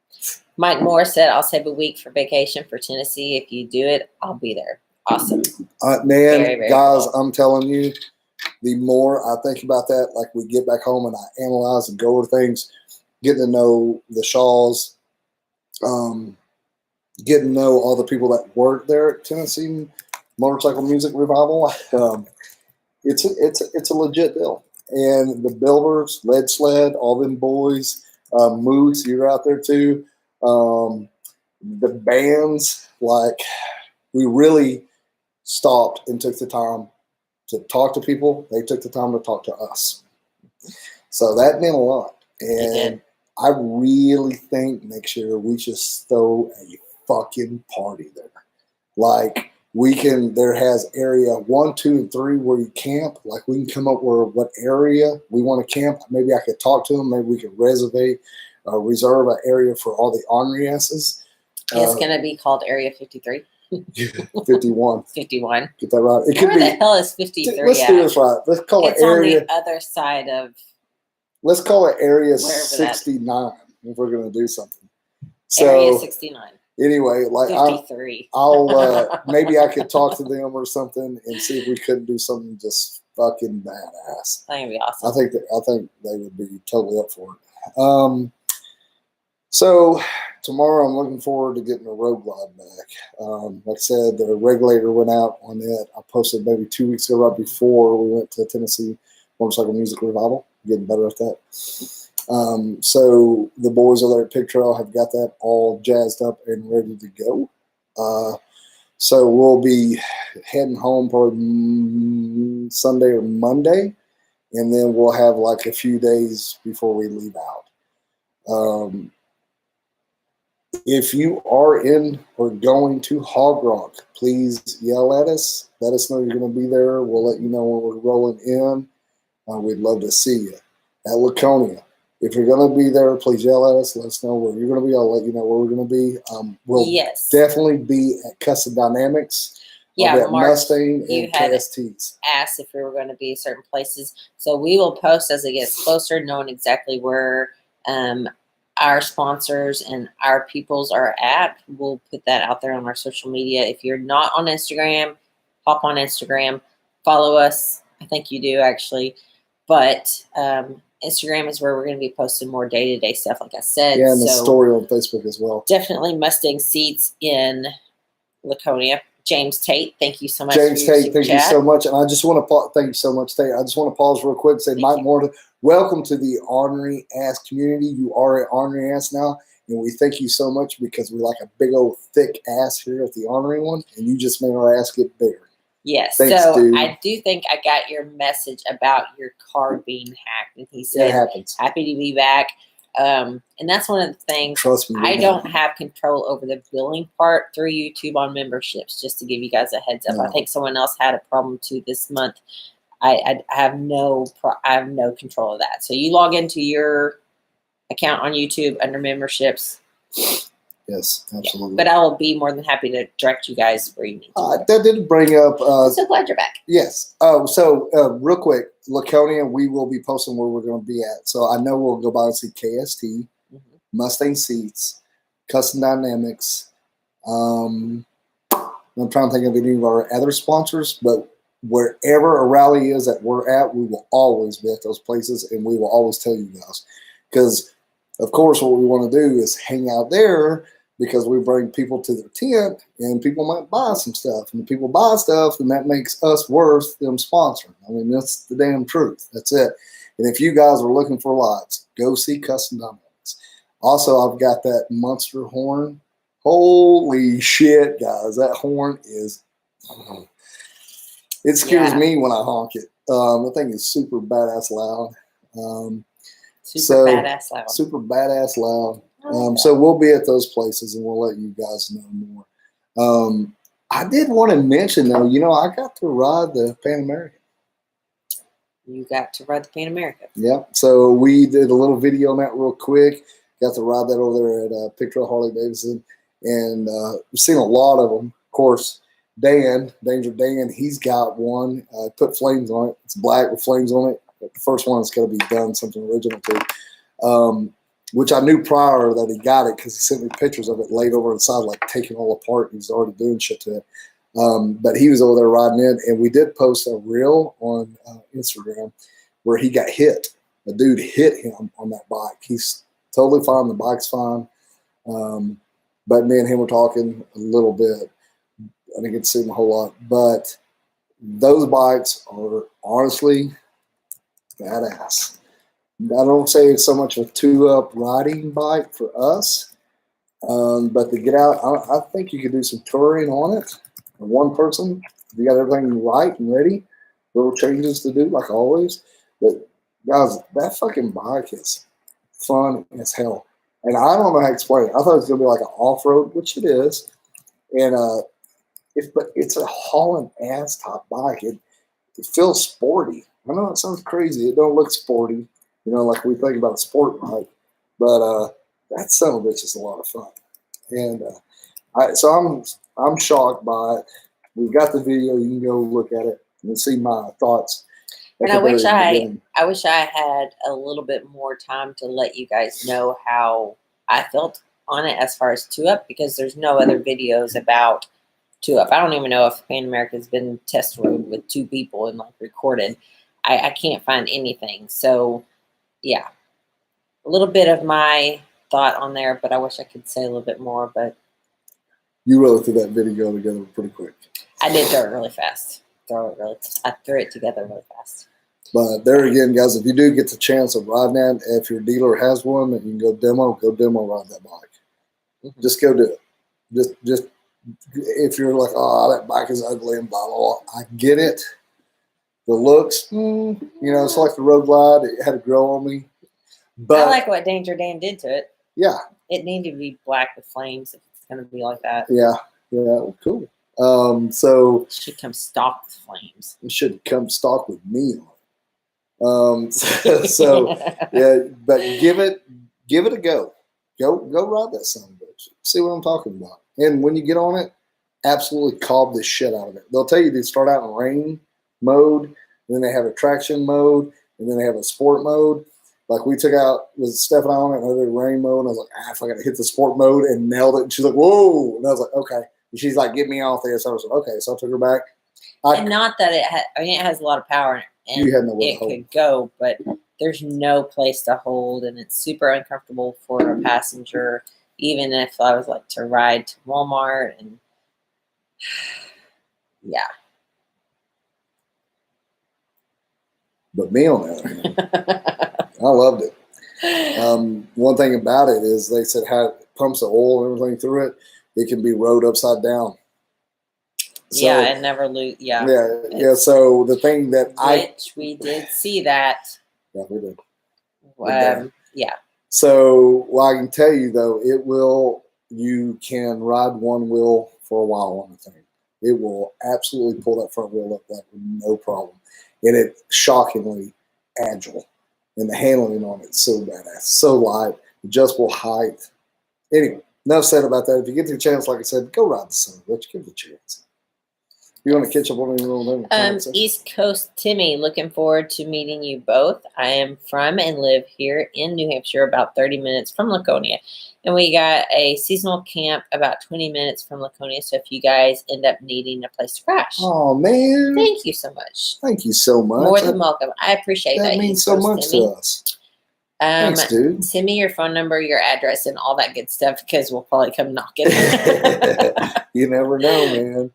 Mike Moore said, I'll save a week for vacation for Tennessee. If you do it, I'll be there. Awesome. Man, very, very guys, cool. I'm telling you, the more I think about that, like we get back home and I analyze and go over things, getting to know the Shaws, getting to know all the people that work there at Tennessee Motorcycle Music Revival, it's a legit deal. And the builders, Lead Sled, all them boys, Moose, you're out there too. The bands, like, we really stopped and took the time to talk to people. They took the time to talk to us. So that meant a lot. And I really think next year we just throw a fucking party there. Like, there has area 1, 2, and 3 where you camp. Like, we can come up with what area we want to camp. Maybe I could talk to them. Maybe we could reserve an area for all the ornery asses. It's going to be called Area 53. 51. 51. Get that right. It could Where the hell is 53? Let's do this right. Let's call it area. It's on the other side of. Let's call it Area 69 if we're going to do something. So, Area 69. Anyway, like 53. I'll maybe I could talk to them or something and see if we couldn't do something just fucking badass. That would be awesome. I think they would be totally up for it. So tomorrow I'm looking forward to getting a road glide back. Like I said, the regulator went out on it. I posted maybe 2 weeks ago, right before we went to Tennessee Motorcycle Music Revival. Getting better at that. So the boys over there at Pig Trail have got that all jazzed up and ready to go. So we'll be heading home probably Sunday or Monday, and then we'll have like a few days before we leave out. If you are in or going to Hogrock, please yell at us. Let us know you're going to be there. We'll let you know when we're rolling in. We'd love to see you. At Laconia, if you're going to be there, please yell at us. Let us know where you're going to be. I'll let you know where we're going to be. We'll definitely be at Custom Dynamics. Yeah, at Mustang and KSTs. Asked if we were going to be certain places. So we will post as it gets closer, knowing exactly where our sponsors and our peoples are at. We'll put that out there on our social media. If you're not on Instagram, hop on Instagram, follow us. I think you do, actually. But Instagram is where we're going to be posting more day-to-day stuff, like I said. Yeah, and the story on Facebook as well. Definitely Mustang seats in Laconia. James Tate, thank you so much. James Tate, thank you so much. And I just want to thank you so much, Tate. I just want to pause real quick and say, Mike Morton, welcome to the Ornery Ass community. You are an Ornery Ass now, and we thank you so much because we like a big old thick ass here at the Ornery One, and you just made our ass get bigger. Yes. Thanks, so dude. I do think I got your message about your card being hacked, and he said, it happens. "Happy to be back." And that's one of the things. Trust me, I don't have control over the billing part through YouTube on memberships. Just to give you guys a heads up, I think someone else had a problem too this month. I have no control of that. So you log into your account on YouTube under memberships. Yes, absolutely. Yeah, but I will be more than happy to direct you guys where you need to. That did bring up. I'm so glad you're back. Yes. So real quick, Laconia, we will be posting where we're going to be at. So I know we'll go by and see KST, Mustang seats, Custom Dynamics. I'm trying to think of any of our other sponsors, but wherever a rally is that we're at, we will always be at those places, and we will always tell you guys. Because, of course, what we want to do is hang out there, because we bring people to their tent and people might buy some stuff. And if people buy stuff, then that makes us worth them sponsoring. I mean, that's the damn truth. That's it. And if you guys are looking for lights, go see Custom Dynamics. Also, I've got that monster horn. Holy shit, guys. That horn is, it scares me when I honk it. The thing is super badass loud. Super badass loud. Super badass loud. So we'll be at those places, and we'll let you guys know more. I did want to mention, though, I got to ride the Pan American. You got to ride the Pan American. Yeah. So we did a little video on that real quick. Got to ride that over there at Picture Harley Davidson. And we've seen a lot of them. Of course, Danger Dan, he's got one. Put flames on it. It's black with flames on it. The first one is going to be done something original too. Which I knew prior that he got it because he sent me pictures of it laid over inside, like taken all apart. He's already doing shit to it. But he was over there riding in, and we did post a reel on Instagram where he got hit. A dude hit him on that bike. He's totally fine. The bike's fine. But me and him were talking a little bit. I didn't get to see him a whole lot. But those bikes are honestly badass. I don't say it's so much a two-up riding bike for us, but to get out, I think you could do some touring on it. One person, if you got everything right and ready, little changes to do like always. But guys, that fucking bike is fun as hell. And I don't know how to explain it. I thought it was gonna be like an off-road, which it is, and but it's a hauling ass top bike. It feels sporty. I know it sounds crazy. It don't look sporty. Like we think about a sport bike, but that son of a bitch is a lot of fun. And so I'm shocked by it. We've got the video. You can go look at it and see my thoughts. And I wish I had a little bit more time to let you guys know how I felt on it as far as 2-up, because there's no other videos about 2-up. I don't even know if Pan America's been test rode with 2 people and like recorded. I can't find anything. So yeah, a little bit of my thought on there, but I wish I could say a little bit more. But you really threw that video together pretty quick. I did throw it really fast. I threw it together really fast. But there again, guys, if you do get the chance of riding that, if your dealer has one that you can go demo ride that bike. Just go do it. Just if you're like, oh, that bike is ugly and blah, blah, blah. I get it. The looks, it's like the Road Glide. It had to grow on me. But I like what Danger Dan did to it. Yeah. It needed to be black with flames if it's going to be like that. Yeah. Cool. So it should come stock with flames. It should come stock with me on it. So yeah, but give it a go. Go ride that son of a bitch. See what I'm talking about. And when you get on it, absolutely cob the shit out of it. They'll tell you to start out in rain mode, and then they have a traction mode, and then they have a sport mode. Like we took out with Steph and I on it, and I did rain mode, and I was like, if I got to hit the sport mode, and nailed it. And she's like, whoa. And I was like, okay. And she's like, get me off this. I was like, okay. So I took her back. And not that it has a lot of power in it. And you had no way it could go, but there's no place to hold, and it's super uncomfortable for a passenger, even if I was like to ride to Walmart. And yeah. But me on the other hand, I loved it. One thing about it is they said how it pumps the oil and everything through it. It can be rode upside down. So, yeah, and never lose. Yeah. Yeah. So the thing that we did see that. Yeah, we did. Yeah. So, well, I can tell you though, you can ride one wheel for a while on the thing. It will absolutely pull that front wheel up that with no problem. And it's shockingly agile. And the handling on it's so badass, so light, adjustable height. Anyway, enough said about that. If you get the chance, like I said, go ride the sun. Let's give it a chance. You want to catch up on any little East Coast Timmy, looking forward to meeting you both. I am from and live here in New Hampshire, about 30 minutes from Laconia. And we got a seasonal camp about 20 minutes from Laconia. So if you guys end up needing a place to crash. Oh, man. Thank you so much. Thank you so much. More than welcome. I appreciate that. That means so much to us. Thanks, dude. Send me your phone number, your address, and all that good stuff because we'll probably come knocking. You never know, man.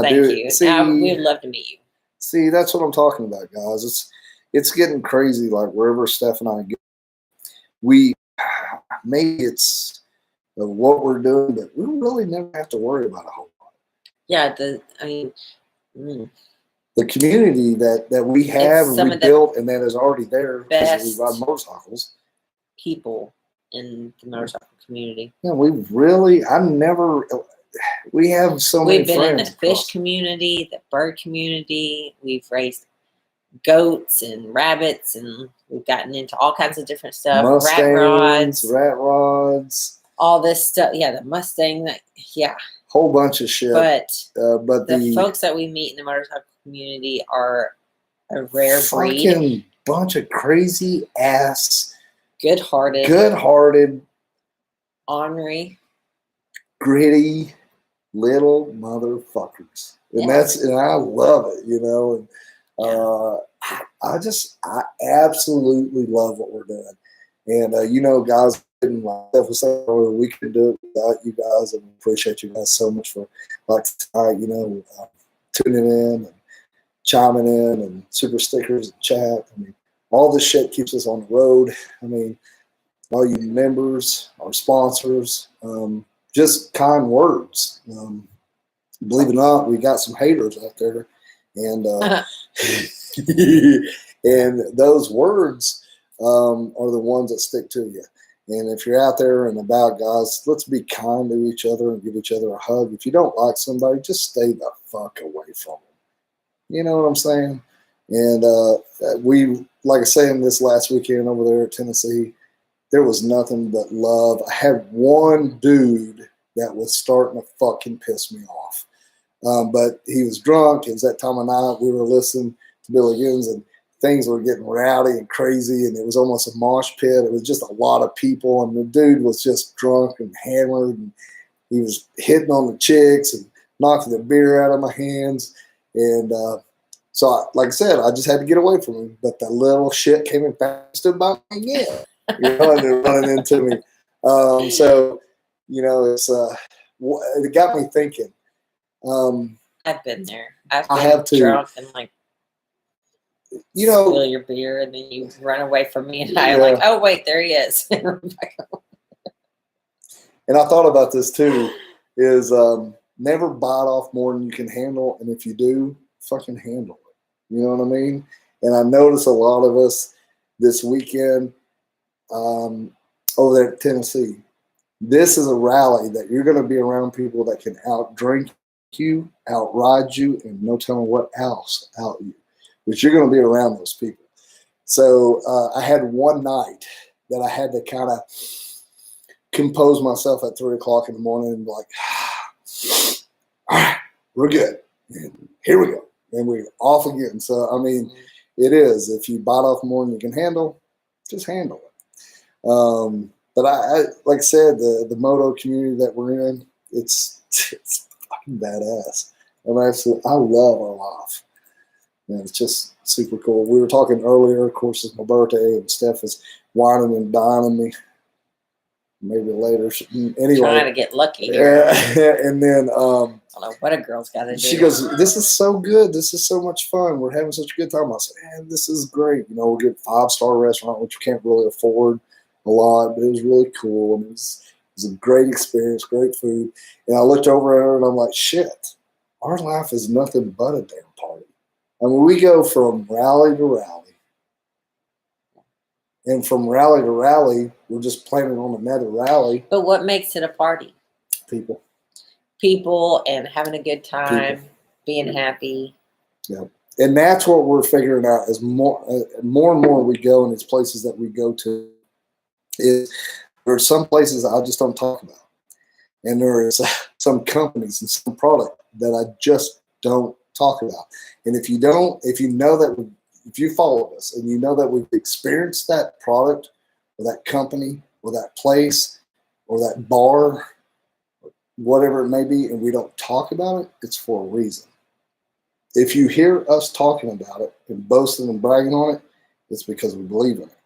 Thank you. See, we'd love to meet you. See, that's what I'm talking about, guys. It's getting crazy. Like wherever Steph and I go, maybe it's what we're doing, but we really never have to worry about a whole lot. Yeah, the community that we have and we built and that is already there because we ride motorcycles. People in the motorcycle community. Yeah, we have so many friends. We've been in the fish community, the bird community. We've raised goats and rabbits, and we've gotten into all kinds of different stuff. Mustangs, rat rods. All this stuff. Yeah, the Mustang. Whole bunch of shit. But the folks that we meet in the motorcycle community are a rare breed. Fucking bunch of crazy ass. Good-hearted. Ornery. Gritty. Little motherfuckers, and I love it, and I absolutely love what we're doing, and guys, like we could do it without you guys, and we appreciate you guys so much for tonight, tuning in and chiming in and super stickers and chat. I mean, all this shit keeps us on the road. I mean, all you members, our sponsors. Just kind words. Believe it or not, we got some haters out there, and and those words are the ones that stick to you. And if you're out there and about, guys, let's be kind to each other and give each other a hug. If you don't like somebody, just stay the fuck away from them. You know what I'm saying? And we, like I said, this last weekend over there at Tennessee, there was nothing but love. I had one dude that was starting to fucking piss me off. But he was drunk. It was that time of night. We were listening to Billy Gibbons, and things were getting rowdy and crazy, and it was almost a mosh pit. It was just a lot of people, and the dude was just drunk and hammered, and he was hitting on the chicks and knocking the beer out of my hands. And so, like I said, I just had to get away from him. But the little shit came and stood by me again. Running into me. So, it's it got me thinking. I've been there. I have too. Drunk and spill your beer, and then you run away from me, and I'm like, oh wait, there he is. And I thought about this too: is never bite off more than you can handle, and if you do, fucking handle it. You know what I mean? And I notice a lot of us this weekend over there at Tennessee. This is a rally that you're going to be around people that can outdrink you, outride you, and no telling what else out you. But you're going to be around those people. So I had one night that I had to kind of compose myself at 3 o'clock in the morning and be like, all right, we're good. And here we go. And we're off again. So, I mean, it is. If you bite off more than you can handle, just handle it. But I like I said, the Moto community that we're in, it's fucking badass. I love our life. And it's just super cool. We were talking earlier, of course, it's my birthday, and Steph is whining and dining me. Maybe later. Anyway, trying to get lucky here. And then I don't know what a girl's got to do. she goes, "This is so good. This is so much fun. We're having such a good time." I said, "Man, this is great. You know, we'll get 5-star restaurant, which you can't really afford a lot, but it was really cool. And it was a great experience, great food." And I looked over at her and I'm like, "Shit, our life is nothing but a damn party." I mean, we go from rally to rally. And from rally to rally, we're just planning on another rally. But what makes it a party? People and having a good time, being happy. Yeah, and that's what we're figuring out as more and more we go in these places that we go to. Is there are some places I just don't talk about, and there is some companies and some product that I just don't talk about. And if you follow us and you know that we've experienced that product or that company or that place or that bar, whatever it may be, and we don't talk about it, it's for a reason. If you hear us talking about it and boasting and bragging on it, it's because we believe in it.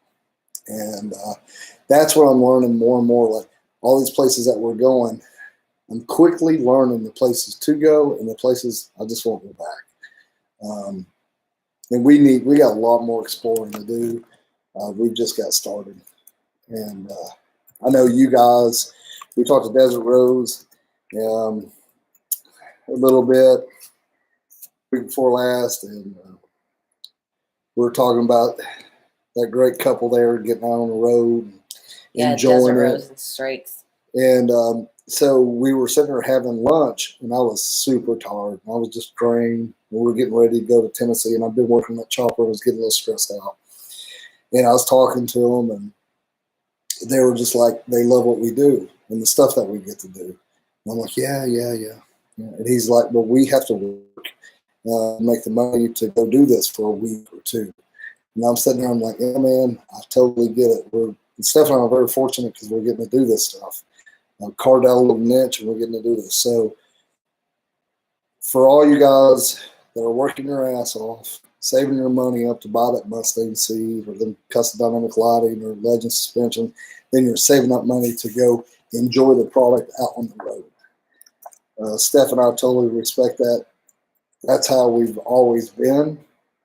And that's what I'm learning more and more. Like all these places that we're going, I'm quickly learning the places to go and the places I just won't go back. And we got a lot more exploring to do. We've just got started. And I know you guys, we talked to Desert Rose a little bit week before last, and we were talking about that great couple there getting out on the road, enjoying Desert it. Rose and Strakes. And so we were sitting there having lunch, and I was super tired. I was just drained. We were getting ready to go to Tennessee, and I've been working that chopper. I was getting a little stressed out. And I was talking to them, and they were just like, they love what we do and the stuff that we get to do. And I'm like, yeah. And he's like, but we have to work, make the money to go do this for a week or two. And I'm sitting there, I'm like, yeah, man, I totally get it. Steph and I are very fortunate because we're getting to do this stuff. Carved out a little niche, and we're getting to do this. So for all you guys that are working your ass off, saving your money up to buy that Mustang seat or the custom dynamic lighting or Legend suspension, then you're saving up money to go enjoy the product out on the road. Steph and I totally respect that. That's how we've always been.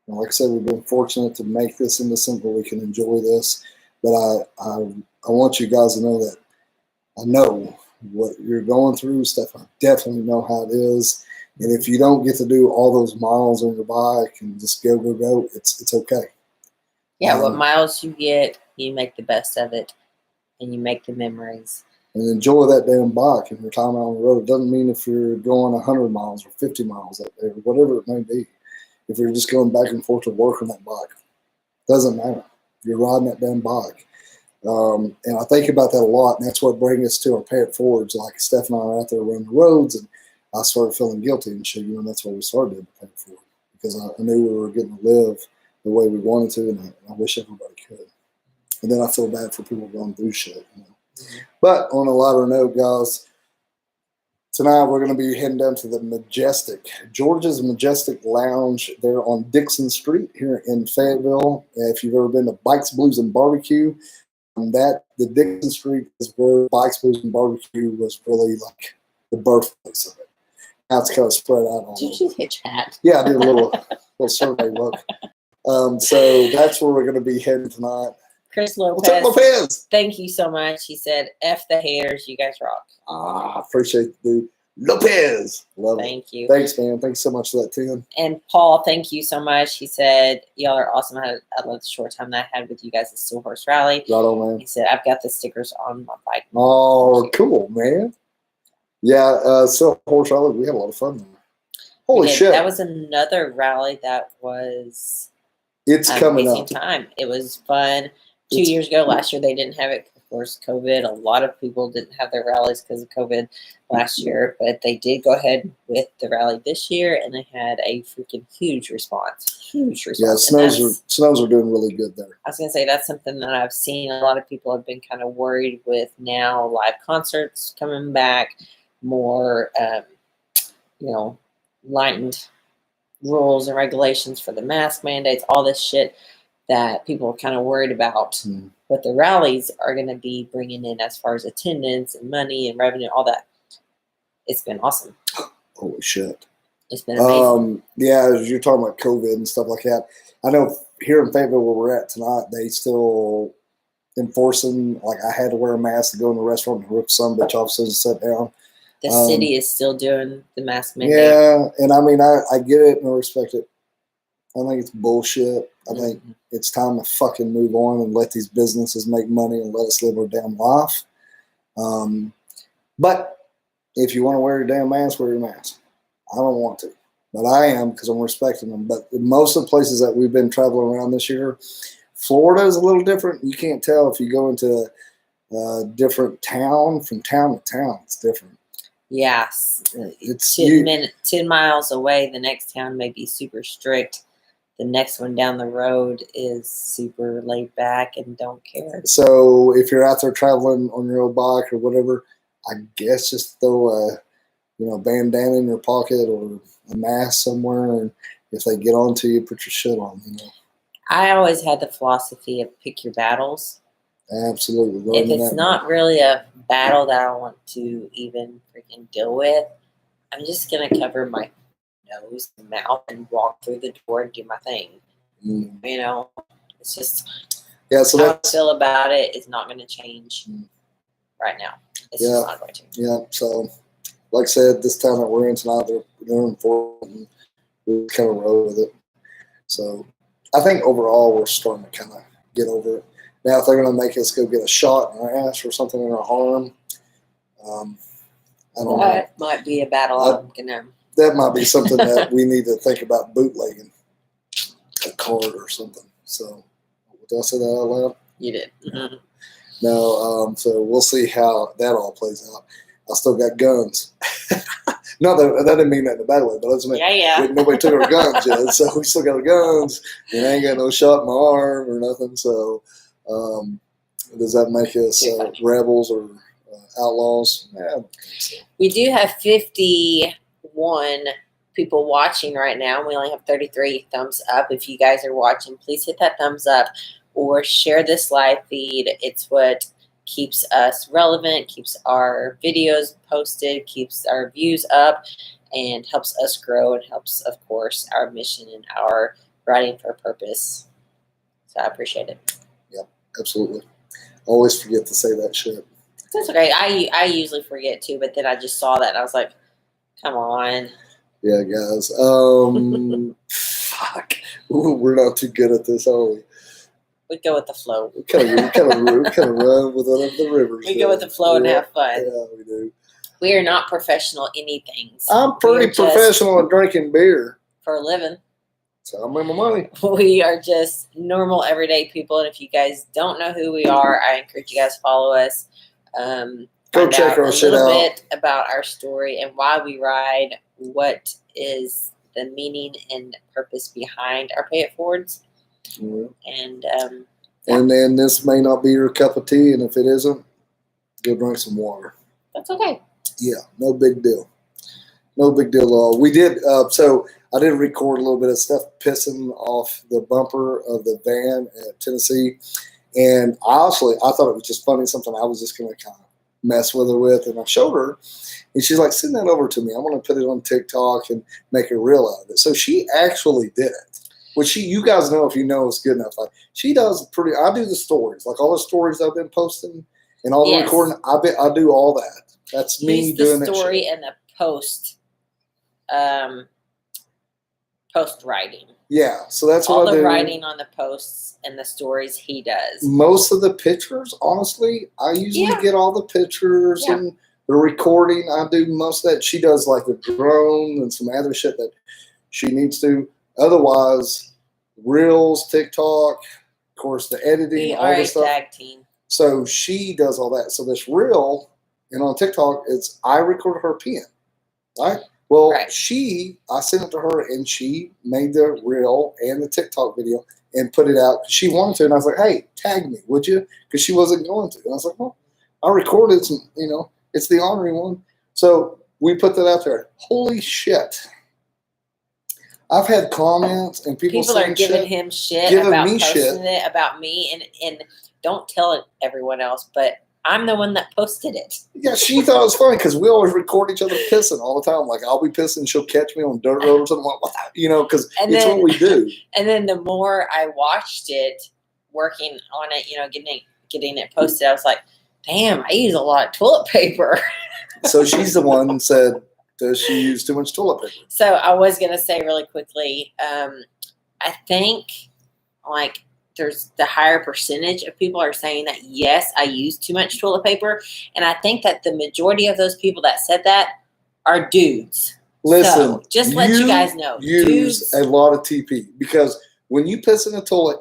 And like I said, we've been fortunate to make this into something we can enjoy this. But I want you guys to know that I know what you're going through, Steph. I definitely know how it is. And if you don't get to do all those miles on your bike and just go, it's okay. Yeah, what miles you get, you make the best of it, and you make the memories. And enjoy that damn bike and your time out on the road. It doesn't mean if you're going 100 miles or 50 miles up there, whatever it may be. If you're just going back and forth to work on that bike, doesn't matter. You're riding that damn bike. And I think about that a lot, and that's what brings us to our pay it forwards. Like Steph and I are out there running the roads, and I started feeling guilty and shit, and that's why we started doing the pay it forward, because I knew we were getting to live the way we wanted to, and I wish everybody could. And then I feel bad for people going through shit. But on a lighter note, guys, tonight we're going to be heading down to the Majestic, Georgia's Majestic Lounge. They're on Dixon Street here in Fayetteville. If you've ever been to Bikes, Blues, and Barbecue, the Dixon Street is where Bikes, Blues, and Barbecue was really like the birthplace of it. Now it's kind of spread out all Did you hitch hat? Yeah, I did a little survey look. So that's where we're going to be heading tonight. Chris Lopez. What's up, Lopez? Thank you so much. He said, F the haters. You guys rock. I appreciate it, dude. Lopez. Love it. Thank you. Thanks, man. Thanks so much for that, Tim. And Paul, thank you so much. He said, y'all are awesome. I love the short time that I had with you guys at Steel Horse Rally. Right on, man. He said, I've got the stickers on my bike. Oh, cool, man. Yeah, Steel Horse Rally, we had a lot of fun there. Holy shit. That was another rally that was coming up. Time. It was fun. 2 years ago, last year, they didn't have it. Of course, COVID. A lot of people didn't have their rallies because of COVID last year, but they did go ahead with the rally this year, and they had a freaking huge response. Huge response. Yeah, snows are doing really good there. I was going to say that's something that I've seen. A lot of people have been kind of worried with now live concerts coming back, more, lightened rules and regulations for the mask mandates, all this shit that people are kind of worried about. What the rallies are going to be bringing in as far as attendance and money and revenue, all that. It's been awesome. Holy shit. It's been amazing. Yeah, as you're talking about COVID and stuff like that, I know here in Fayetteville where we're at tonight, they still enforcing, like I had to wear a mask to go in the restaurant and rip some bitch off as soon as I sat down. The city is still doing the mask mandate. Yeah, and I mean, I get it and I respect it. I think it's bullshit. I think it's time to fucking move on and let these businesses make money and let us live our damn life. But if you want to wear your damn mask, wear your mask. I don't want to, but I am because I'm respecting them. But most of the places that we've been traveling around this year, Florida is a little different. You can't tell if you go into a different town from town to town. It's different. Yes. It's 10 miles away. The next town may be super strict. The next one down the road is super laid back and don't care. So if you're out there traveling on your old bike or whatever, I guess just throw a bandana in your pocket or a mask somewhere, and if they get on to you, put your shit on. I always had the philosophy of pick your battles. Absolutely. If it's not really a battle that I want to even freaking deal with, I'm just gonna cover my nose and mouth and walk through the door and do my thing. It's just so how I feel about it is not going to change right now. It's just not going to. Yeah. So, like I said, this town that we're in tonight, they're important. We kind of roll with it. So, I think overall we're starting to kind of get over it. Now, if they're going to make us go get a shot in our ass or something in our arm, I don't know. That might be a battle. That might be something that we need to think about bootlegging a card or something. So, did I say that out loud? You did. Mm-hmm. No, so we'll see how that all plays out. I still got guns. Not that didn't mean that in a bad way, but I just mean nobody took our guns yet, so we still got our guns. And I ain't got no shot in my arm or nothing. So, does that make us rebels or outlaws? Yeah, I don't think so. We do have 51 people watching right now. We only have 33 thumbs up. If you guys are watching, please hit that thumbs up or share this live feed. It's what keeps us relevant, keeps our videos posted, keeps our views up, and helps us grow and helps, of course, our mission and our writing for a purpose. So I appreciate it. Yep, absolutely. I always forget to say that shit. That's okay. I usually forget too, but then I just saw that and I was like, come on. Yeah, guys. Fuck. Ooh, we're not too good at this, are we? We go with the flow. We kind of run with the rivers. We go with the flow and have fun. Yeah, we do. We are not professional anything. I'm pretty professional at drinking beer. For a living. So I make my money. We are just normal, everyday people. And if you guys don't know who we are, I encourage you guys to follow us. Go check our shit out. A little bit about our story and why we ride, what is the meaning and purpose behind our pay it forwards. Mm-hmm. And then this may not be your cup of tea, and if it isn't, go drink some water. That's okay. Yeah, no big deal. No big deal at all. We did, so I did record a little bit of stuff pissing off the bumper of the van at Tennessee. And I thought it was just funny, something I was just going to kind of mess with her with. And I showed her, and she's like, send that over to me. I want to put it on TikTok and make a reel out of it. So she actually did it. Which you guys know if you know it's good enough. Like she does I do the stories, like all the stories I've been posting and all the recording. I do all that. That's me doing that. The story and the post writing. Yeah, so that's what I do. All the writing on the posts and the stories he does. Most of the pictures, honestly, I usually get all the pictures and the recording. I do most of that. She does like the drone and some other shit that she needs to. Otherwise, reels, TikTok, of course, the editing, all this stuff. Tag team. So she does all that. So this reel, and on TikTok, I recorded her pen, right? Well, I sent it to her, and she made the reel and the TikTok video and put it out. She wanted to, and I was like, hey, tag me, would you? Because she wasn't going to. And I was like, well, I recorded some, it's the Ornery One. So we put that out there. Holy shit. I've had comments and people are giving shit, him shit giving about me posting shit. it about me, and don't tell it everyone else, but I'm the one that posted it. Yeah, she thought it was funny because we always record each other pissing all the time. Like I'll be pissing, she'll catch me on dirt road or something. Like, you know, because it's what we do. And then the more I watched it, working on it, you know, getting it posted, I was like, damn, I use a lot of toilet paper. So she's the one who said, does she use too much toilet paper? So I was going to say really quickly, I think like there's the higher percentage of people are saying that, yes, I use too much toilet paper. And I think that the majority of those people that said that are dudes. Listen, so just let you guys know. Use dudes, a lot of TP because when you piss in a toilet,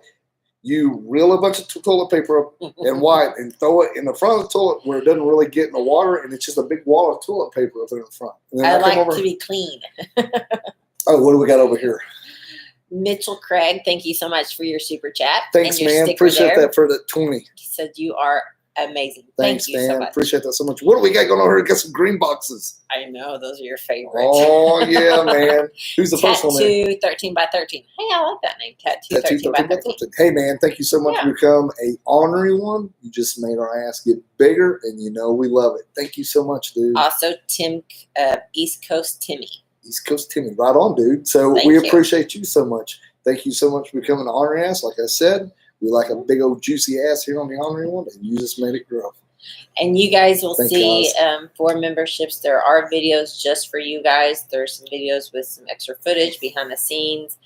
you reel a bunch of toilet paper up and wipe and throw it in the front of the toilet where it doesn't really get in the water, and it's just a big wall of toilet paper up there in the front. And then I like to be clean. Oh, what do we got over here? Mitchell Craig, thank you so much for your super chat. Thanks, and your man. Appreciate that for the 20. He said you are amazing. Thanks, thank you man. so much. Appreciate that so much. What do we got going on here? Got some green boxes. I know those are your favorite. Oh yeah, man. Who's the first one? Tattoo 13 by 13. Hey, I like that name. Tattoo 13 by 13. Hey man, thank you so much for becoming a Ornery One. You just made our ass get bigger, and you know we love it. Thank you so much, dude. Also, Tim, East Coast Timmy. East Coast Timmy, right on, dude. So we appreciate you so much. Thank you so much for becoming an Ornery ass. Like I said, we like a big old juicy ass here on the Ornery One, and you just made it grow. And you guys will see for memberships, there are videos just for you guys. There's some videos with some extra footage behind the scenes.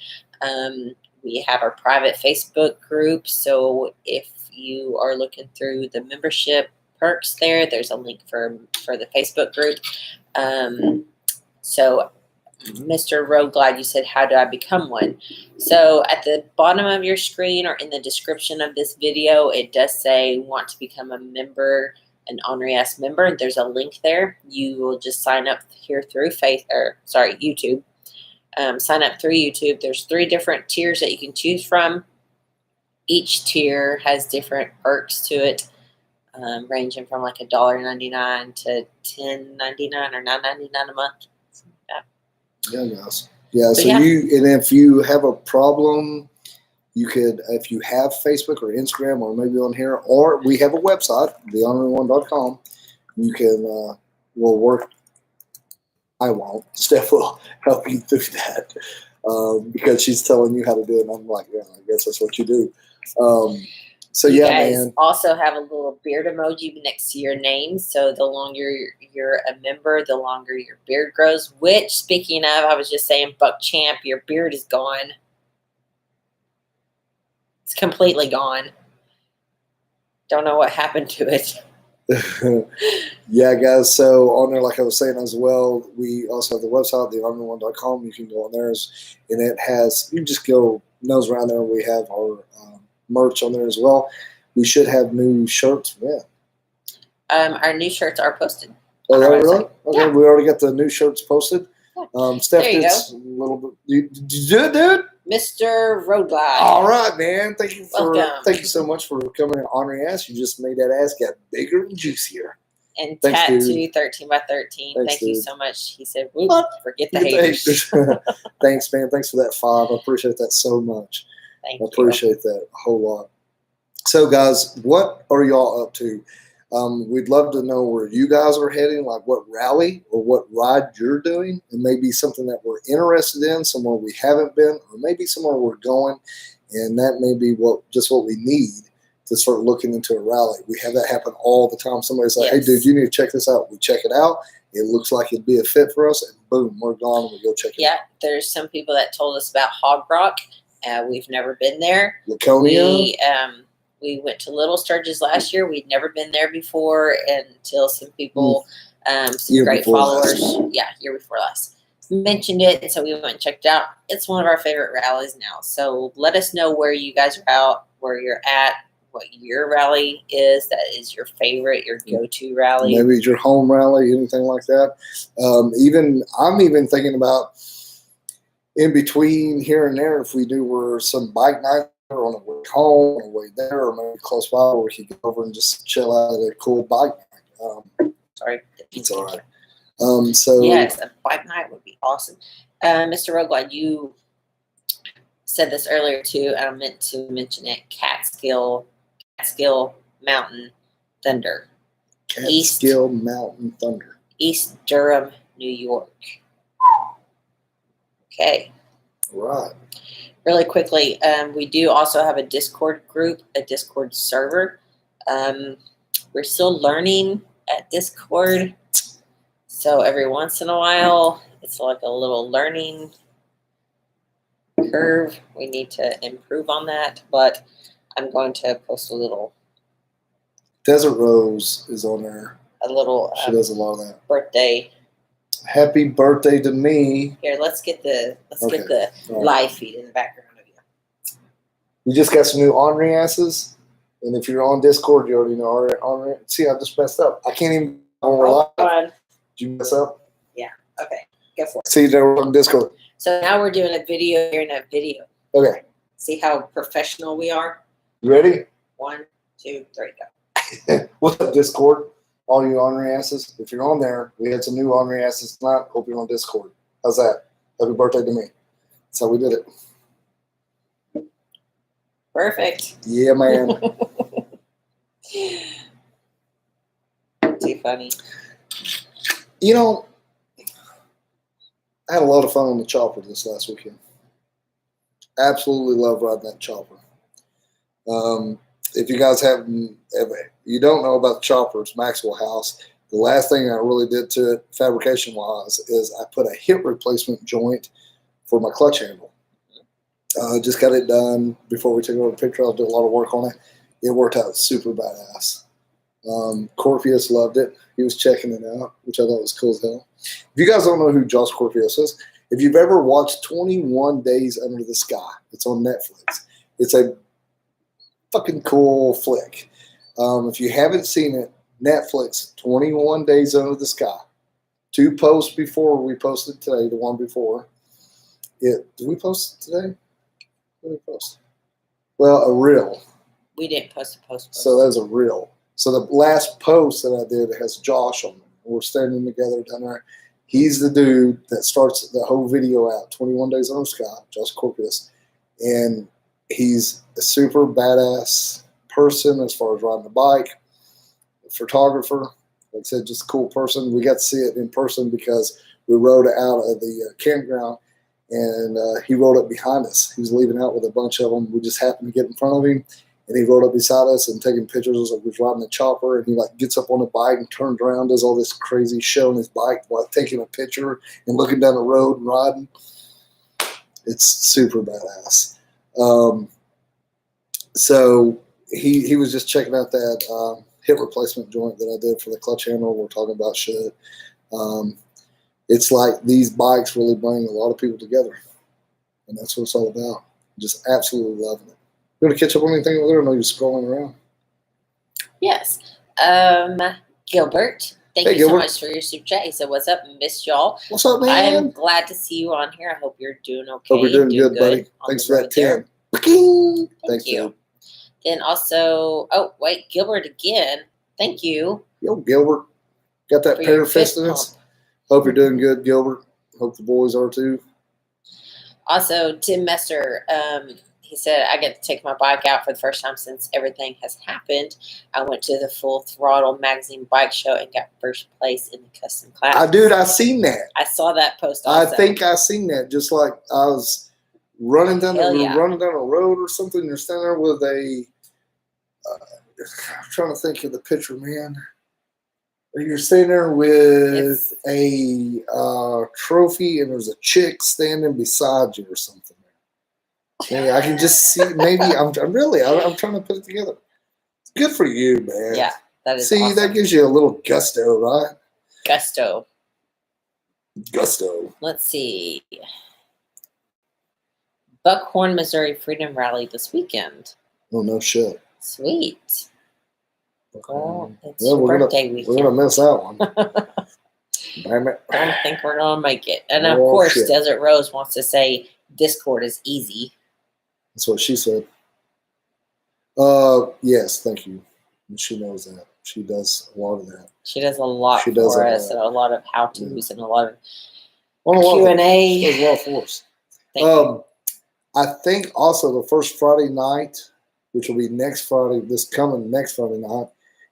We have our private Facebook group. So if you are looking through the membership perks there's a link for the Facebook group. So Mr. Roguelide, you said, how do I become one? So at the bottom of your screen or in the description of this video, it does say want to become a member, an Ornery Ass member. There's a link there. You will just sign up here through YouTube. Sign up through YouTube. There's 3 different tiers that you can choose from. Each tier has different perks to it, ranging from like $1.99 to $10.99 or $9.99 a month. Yeah, guys. Yeah, so if you have a problem, you could, if you have Facebook or Instagram or maybe on here, or we have a website, theorneryone.com, you can, we'll work. I won't. Steph will help you through that because she's telling you how to do it. And I'm like, yeah, I guess that's what you do. So you yeah, guys man. Also have a little beard emoji next to your name. So the longer you're a member, the longer your beard grows. Which, speaking of, I was just saying, Buck Champ, your beard is gone. It's completely gone. Don't know what happened to it. Yeah, guys. So on there, like I was saying as well, we also have the website, theorneryone.com. You can go on there, and it has, you just go nose around there. We have our merch on there as well. We should have new shirts. Yeah. Our new shirts are posted. Oh, really? Okay, yeah. We already got the new shirts posted. Yeah. Steph, it's a little bit. Did you do it, dude? Mr. Roadglide. All right, man. Thank you so much for becoming an Ornery ass. You just made that ass get bigger and juicier. And Tattoo 13 by 13. Thank you so much. He said, forget the haters. Thanks, man. Thanks for that 5. I appreciate that so much. Thank you. I appreciate that a whole lot. So, guys, what are y'all up to? We'd love to know where you guys are heading, like what rally or what ride you're doing, and maybe something that we're interested in, somewhere we haven't been, or maybe somewhere we're going, and that may be what we need to start looking into a rally. We have that happen all the time. Somebody's like, hey, dude, you need to check this out. We check it out. It looks like it'd be a fit for us, and boom, we're gone, and we go check it out. Yeah, there's some people that told us about Hogrock. We've never been there. Laconia. We went to Little Sturgis last year. We'd never been there before until some people, some great followers, year before last, mentioned it. And so we went and checked it out. It's one of our favorite rallies now. So let us know where you guys are out, where you're at, what your rally is. That is your favorite, your go-to rally. Maybe it's your home rally, anything like that. I'm even thinking about in between here and there, if we do some bike night on the way home, on the way there, or maybe close by where we could go over and just chill out at a cool bike night. Sorry. It's all right. Yes, a bike night would be awesome. Mr. Roguelide, you said this earlier too. I meant to mention it. Catskill Mountain Thunder. Catskill Mountain Thunder. East Durham, New York. Okay. Right. Really quickly, we do also have a Discord group, a Discord server. We're still learning at Discord. So every once in a while, it's like a little learning curve. We need to improve on that, but I'm going to post a little. Desert Rose is on there. A little. She does a lot of that. Birthday. Happy birthday to me. Here, let's get the All right. live feed in the background of you. We just got some new Ornery asses, and if you're on Discord, you already know Ornery. See, I just messed up. I can't even. Hold on. Did you mess up? Yeah. Okay. Go for it. See, they're on Discord. So now we're doing a video here and a video. Okay. See how professional we are? You ready? 1, 2, 3, go. What's up, Discord? All you Ornery asses. If you're on there, we had some new Ornery asses tonight. Hope you're on Discord. How's that? Happy birthday to me. That's how we did it. Perfect. Yeah, man. Too funny. You know, I had a lot of fun on the chopper this last weekend. Absolutely love riding that chopper. If you guys you don't know about the chopper, it's Maxwell House. The last thing I really did to it, fabrication-wise, is I put a hip replacement joint for my clutch handle. Just got it done before we took over the picture. I did a lot of work on it. It worked out super badass. Corpheus loved it. He was checking it out, which I thought was cool as hell. If you guys don't know who Josh Corpheus is, if you've ever watched 21 Days Under the Sky, it's on Netflix. It's a fucking cool flick. If you haven't seen it, Netflix, 21 Days Under the Sky. 2 posts before we posted today, the one before. Did we post it today? What did we post? Well, a reel. We didn't post a post. So that was a reel. So the last post that I did has Josh on it. We're standing together down there. He's the dude that starts the whole video out, 21 Days Under the Sky, Josh Corpus. And he's a super badass person as far as riding the bike, a photographer. Like I said, just a cool person. We got to see it in person because we rode out of the campground, and he rode up behind us. He was leaving out with a bunch of them. We just happened to get in front of him. And he rode up beside us and taking pictures of us riding the chopper. And he like gets up on the bike and turns around, does all this crazy show on his bike while taking a picture and looking down the road and riding. It's super badass. So he was just checking out that hip replacement joint that I did for the clutch handle. We're talking about shit. It's like these bikes really bring a lot of people together. And that's what it's all about. Just absolutely loving it. You want to catch up on anything over there? I know you're scrolling around. Yes. Gilbert, thank you so much for your super chat. He said, "What's up? Missed y'all. What's up, man? I am glad to see you on here. I hope you're doing okay. Hope you're doing good, buddy. Thanks for that 10. Thank you. Then also, oh, wait, Gilbert again. Thank you. Yo, Gilbert. Got that pair of fistness. Hope you're doing good, Gilbert. Hope the boys are too. Also, Tim Messer, he said, I get to take my bike out for the first time since everything has happened. I went to the Full Throttle Magazine bike show and got first place in the custom class. Dude, I seen that. I saw that post also. I think I seen that. Just like I was running down running down a road or something. You're standing there with a I'm trying to think of the picture, man. You're standing there with a trophy and there's a chick standing beside you or something. Maybe I can just see. Maybe I'm trying to put it together. Good for you, man. Yeah, that is. See, awesome. That gives you a little gusto, right? Gusto. Let's see. Buckhorn, Missouri Freedom Rally this weekend. Oh no shit. Sweet. Well, it's your birthday weekend. We're gonna miss that one. Damn it. I don't think we're gonna make it. And of course, shit. Desert Rose wants to say Discord is easy. That's what she said. Yes, thank you. And she knows that. She does a lot of that. She does a lot for us, and a lot of how-tos and a lot of Q&A. She does a lot for us. I think also the first Friday night, which will be next Friday, next Friday night,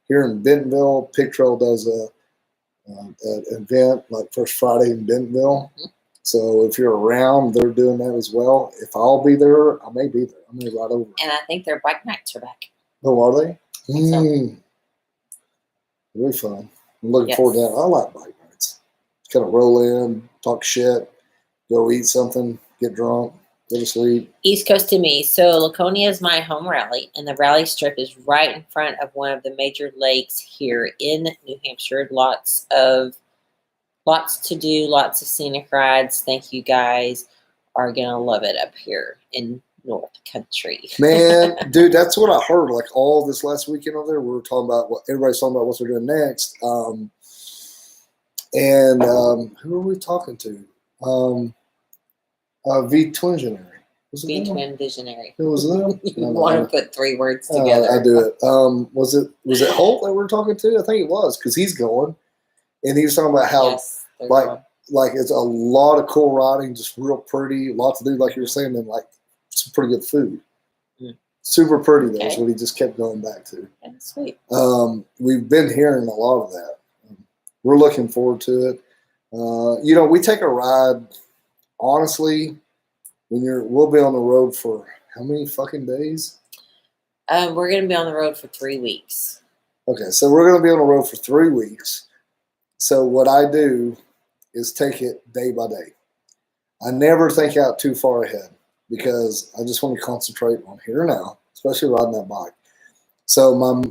here in Bentonville, Pig Trail does an event like First Friday in Bentonville. Mhm. So if you're around, they're doing that as well. If I'll be there, I may be there. I may ride over. And I think their bike nights are back. Oh, are they? think so. Really fun. I'm looking Yes. forward to that. I like bike rides. Kind of roll in, talk shit, go eat something, get drunk, go to sleep. East Coast to me. So Laconia is my home rally, and the rally strip is right in front of one of the major lakes here in New Hampshire. Lots to do, lots of scenic rides. Thank you guys. Are gonna love it up here in North Country. Man, dude, that's what I heard. Like all this last weekend over there, we were talking about what everybody's talking about what they're doing next. Who are we talking to? V Twingenary. V Twin Visionary. Who was them? You want to put 3 words together. I do it. Was it Holt that we were talking to? I think it was because he's going, and he was talking about how like it's a lot of cool riding, just real pretty, a lot to do, like you were saying, and like some pretty good food. Mm. Super pretty, though, is what he just kept going back to. That's sweet. We've been hearing a lot of that. We're looking forward to it. We take a ride, honestly, we'll be on the road for how many fucking days? We're going to be on the road for 3 weeks. Okay, so we're going to be on the road for 3 weeks. So what I do is take it day by day. I never think out too far ahead because I just want to concentrate on here and now, especially riding that bike. So my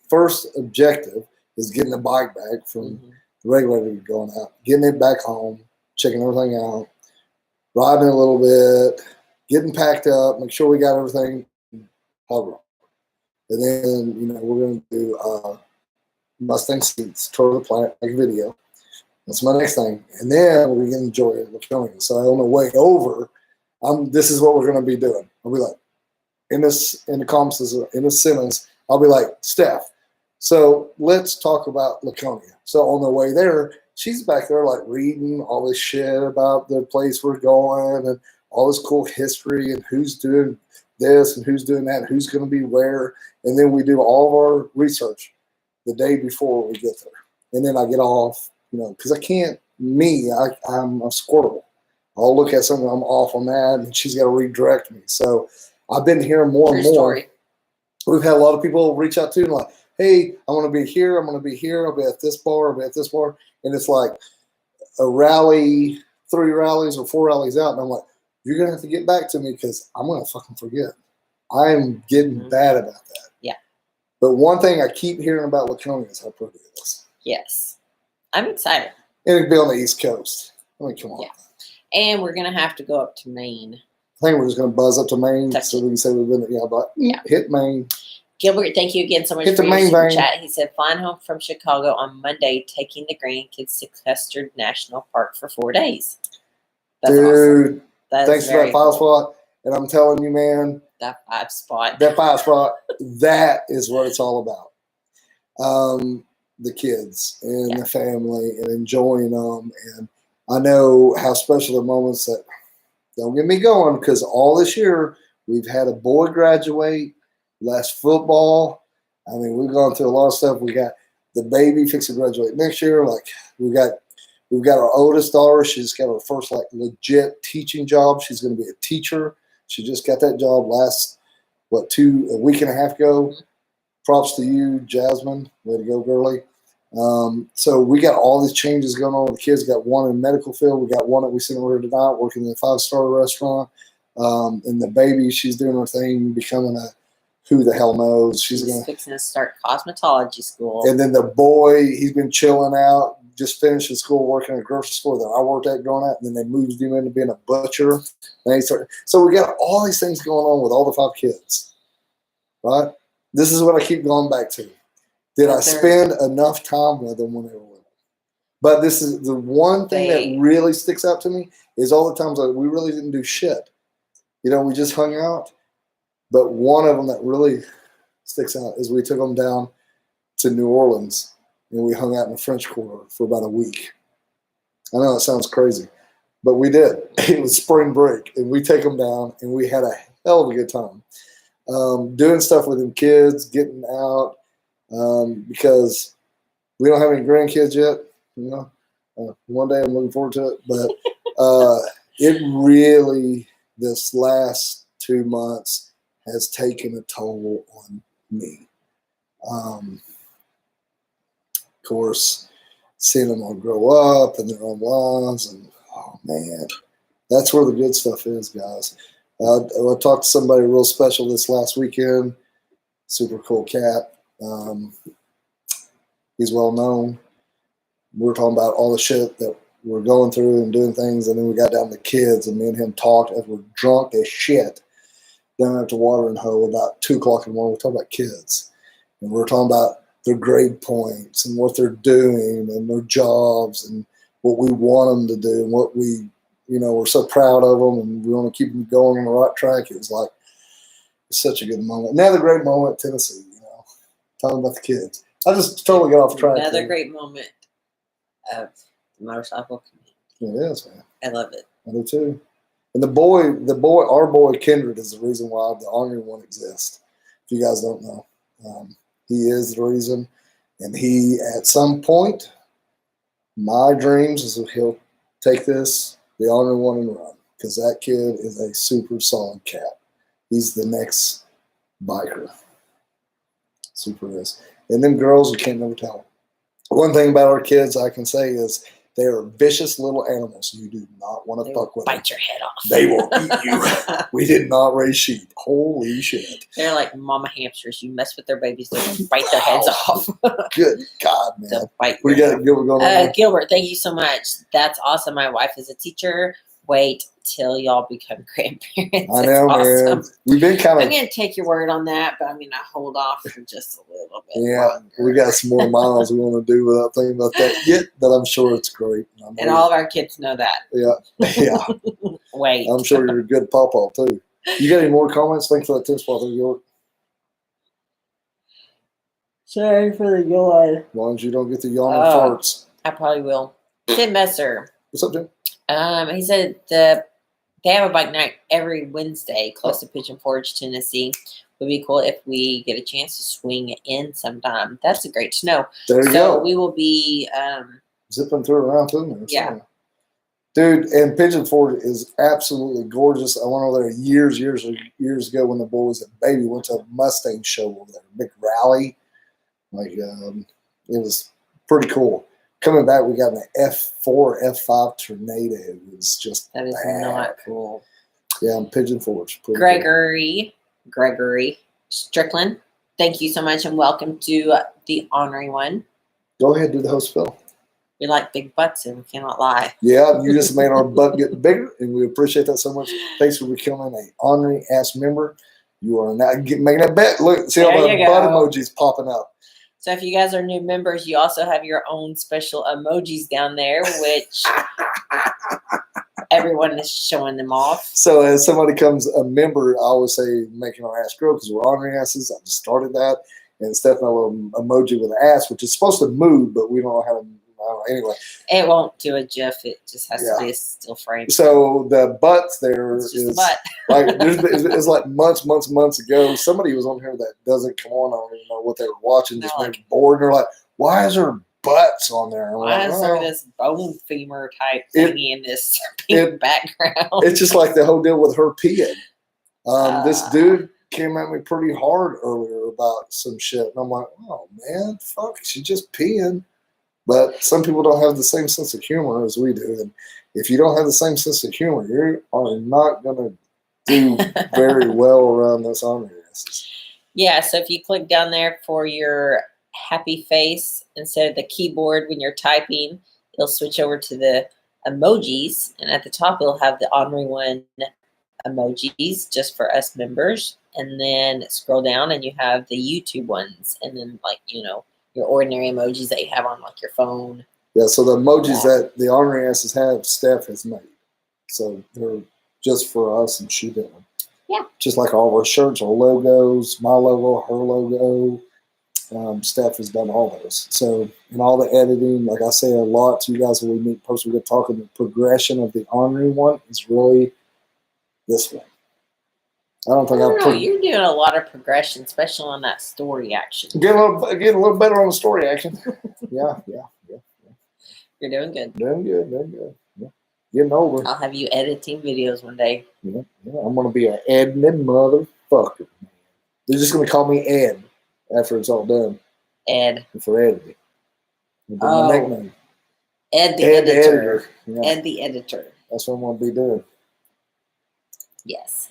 first objective is getting the bike back from the regulator going out, getting it back home, checking everything out, riding it a little bit, getting packed up, make sure we got everything. Hogrock. And then, we're going to do Mustang seats, tour the plant, make a video. That's my next thing. And then we're going to enjoy it. So on the way over, this is what we're going to be doing. I'll be like, in the comments, in the sentence, I'll be like, Steph, so let's talk about Laconia. So on the way there, she's back there like reading all this shit about the place we're going and all this cool history and who's doing this and who's doing that and who's going to be where. And then we do all of our research the day before we get there. And then I get off, because I can't, I'm a squirrel. I'll look at something, I'm off on that, and she's got to redirect me. So I've been hearing more and more. Story. We've had a lot of people reach out to and like, hey, I want to be here. I'm going to be here. I'll be at this bar. I'll be at this bar. And it's like a rally, 3 rallies or 4 rallies out. And I'm like, you're going to have to get back to me because I'm going to fucking forget. I'm getting bad about that. Yeah. But one thing I keep hearing about Laconia is how pretty it is. Yes. I'm excited. And it'd be on the East Coast. I mean, come on. Yeah. And we're going to have to go up to Maine. I think we're just going to buzz up to Maine so we can say we've been, hit Maine. Gilbert, thank you again so much for your super chat. He said, flying home from Chicago on Monday, taking the grandkids to Custard National Park for 4 days. That's awesome. That thanks for that 5 spot. And I'm telling you, man. That 5 spot. That 5 spot, that is what it's all about. The kids and the family and enjoying them. And I know how special the moments that don't get me going because all this year we've had a boy graduate. Last football, I mean, we've gone through a lot of stuff. We got the baby fixing to graduate next year. Like we've got our oldest daughter. She's got her first legit teaching job. She's going to be a teacher. She just got that job a week and a half ago. Props to you, Jasmine. Way to go, girly. So we got all these changes going on with the kids. We got one in the medical field. We got one that we seen over here tonight working in a 5-star restaurant. And the baby, she's doing her thing, becoming a who the hell knows. She's fixing to start cosmetology school. And then the boy, he's been chilling out, just finishing school, working at a grocery store that I worked at growing up. And then they moved him into being a butcher. And so we got all these things going on with all the 5 kids, right? This is what I keep going back to. Did I spend enough time with them when they were little? But this is the one thing that really sticks out to me is all the times that we really didn't do shit. We just hung out. But one of them that really sticks out is we took them down to New Orleans and we hung out in the French Quarter for about a week. I know it sounds crazy, But we did. It was spring break, and we take them down, and we had a hell of a good time. Doing stuff with them kids, getting out, because we don't have any grandkids yet. One day I'm looking forward to it. But it really, this last 2 months, has taken a toll on me. Of course, seeing them all grow up and their own lives, and oh man, that's where the good stuff is, guys. I talked to somebody real special this last weekend. Super cool cat. He's well known. We were talking about all the shit that we're going through and doing things, and then we got down to kids, and me and him talked as we're drunk as shit down at the watering hole about 2 o'clock in the morning. We're talking about kids, and we're talking about their grade points and what they're doing and their jobs and what we want them to do and what we, we're so proud of them and we want to keep them going on the right track. It was like, it's such a good moment. Another great moment, Tennessee, talking about the kids. I just totally got off track. Another great moment of the motorcycle community. It is, man. I love it. I do too. And our boy Kindred is the reason why the Ornery One exists. If you guys don't know, he is the reason. And he, at some point, my dreams is that he'll take the Ornery One and run, because that kid is a super solid cat. He's the next biker. Super is. And them girls, you can't never tell. One thing about our kids I can say is they are vicious little animals. You do not want to fuck with them. Bite your head off. They will eat you. We did not raise sheep. Holy shit. They're like mama hamsters. You mess with their babies, they're going to bite their heads off. Good God, man. They'll bite We got Gilbert going on. Gilbert, thank you so much. That's awesome. My wife is a teacher. Wait till y'all become grandparents. I know, awesome. man. We've been kind of. I'm going to take your word on that, but I'm going to hold off for just a little bit. Yeah, longer. We got some more miles we want to do without thinking about that yet, but I'm sure it's great. And all of our kids know that. Yeah. Wait. I'm sure you're a good pawpaw, too. You got any more comments? Thanks for that 10 spot there, Gilbert. Sorry for the yawn. As long as you don't get the yawning farts. I probably will. Tim Messer. What's up, Jim? He said they have a bike night every Wednesday close to Pigeon Forge, Tennessee. Would be cool if we get a chance to swing in sometime. That's great to know. There you go. We will be zipping through around too. Yeah. Dude, and Pigeon Forge is absolutely gorgeous. I went over there years ago when the boys at Baby went to a Mustang show over there, big rally. It was pretty cool. Coming back, we got an F4, F5 Tornado. It was just that is bad. Not cool. Yeah, I'm Pigeon Forge. Gregory Strickland, thank you so much and welcome to the Ornery One. Go ahead, do the host spell. We like big butts and we cannot lie. Yeah, you just made our butt get bigger, and we appreciate that so much. Thanks for becoming an Ornery ass member. You are now making a bet. Look, see all the butt emojis popping up. So if you guys are new members, you also have your own special emojis down there, which everyone is showing them off. So as somebody becomes a member, I always say making our ass grow because we're ornery asses. I just started that. And Stephanie, a little emoji with an ass, which is supposed to move, but we don't know how to. Anyway, it won't do a GIF. It just has to be a still frame. So the butts there it's just is butt. It's like months ago. Somebody was on here that doesn't come on. I don't even know what they were watching. Just maybe bored. And they're like, "Why is there butts on there? Why is there this bone femur type thingy in this pink background?" It's just like the whole deal with her peeing. This dude came at me pretty hard earlier about some shit, and I'm like, "Oh man, fuck, she's just peeing." But some people don't have the same sense of humor as we do. And if you don't have the same sense of humor, you are not going to do very well around this ornery asses. Yeah, so if you click down there for your happy face instead of the keyboard when you're typing, it'll switch over to the emojis. And at the top, it'll have the Ornery One emojis just for us members. And then scroll down and you have the YouTube ones. And then, your ordinary emojis that you have on your phone. Yeah, so the emojis that the ornery asses have, Steph has made. So they're just for us and she did them. Yeah. Just like all of our shirts, our logos, my logo, her logo, Steph has done all those. So, and all the editing, like I say a lot to you guys when we meet post, we get talking, the progression of the Ornery One is really this one. I don't think you're doing a lot of progression, especially on that story action. Getting a little better on the story action. Yeah. You're doing good. Doing good. Yeah. Getting over. I'll have you editing videos one day. Yeah. I'm gonna be an admin motherfucker. They're just gonna call me Ed after it's all done. Ed. For editing. My nickname. Ed the editor. Yeah. Ed the editor. That's what I'm gonna be doing. Yes.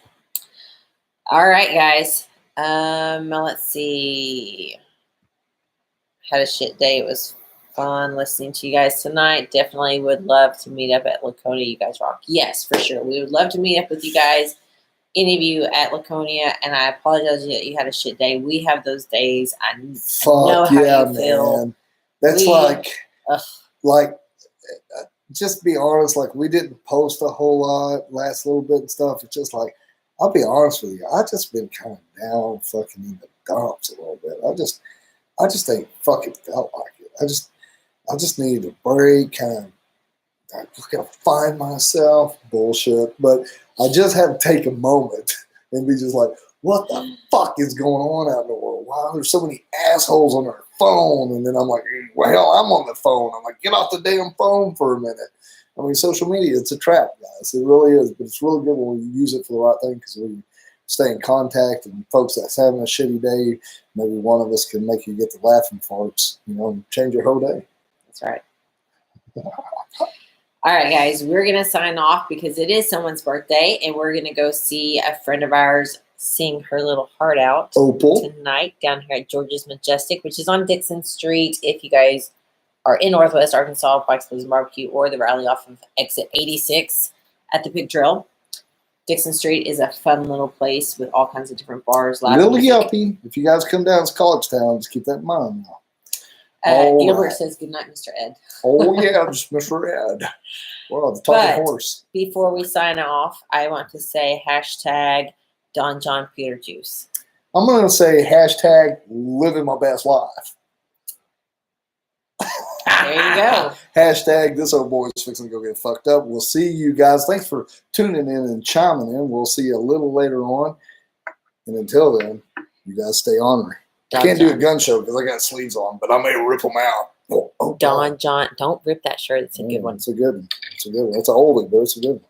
All right, guys. Let's see. Had a shit day. It was fun listening to you guys tonight. Definitely would love to meet up at Laconia. You guys rock. Yes, for sure. We would love to meet up with you guys, any of you at Laconia. And I apologize that you had a shit day. We have those days. I know how you feel. Man. That's just be honest. Like, we didn't post a whole lot last little bit and stuff. It's just like, I'll be honest with you. I just been kind of down, fucking in the dumps a little bit. I just ain't fucking felt like it. I just needed a break, kind of gotta find myself, bullshit. But I just had to take a moment and be just like, what the fuck is going on out in the world? Wow, there's so many assholes on their phone. And then I'm like, well, I'm on the phone. I'm like, get off the damn phone for a minute. I mean, social media, it's a trap, guys. It really is. But it's really good when we use it for the right thing, because we stay in contact, and folks that's having a shitty day, maybe one of us can make you get the laughing farts, and change your whole day. That's right. All right, guys, we're going to sign off because it is someone's birthday, and we're going to go see a friend of ours sing her little heart out tonight down here at George's Majestic, which is on Dixon Street. If you guys are in Northwest Arkansas, Pikes Blues Barbecue, or the rally off of exit 86 at the Pig Trail. Dixon Street is a fun little place with all kinds of different bars. Little yuppie. If you guys come down to College Town, just keep that in mind. Gilbert says good night, Mr. Ed. Oh, yeah, just Mr. Ed. Well, the talking horse. Before we sign off, I want to say hashtag Don John Peter Juice. I'm going to say hashtag living my best life. There you go. Hashtag this old boy's fixing to go get fucked up. We'll see you guys. Thanks for tuning in and chiming in. We'll see you a little later on. And until then, you guys stay ornery. I can't do a gun show because I got sleeves on, but I may rip them out. Don John, don't rip that shirt. It's a good one. It's a good one. It's a good one. It's an oldie, but it's a good one.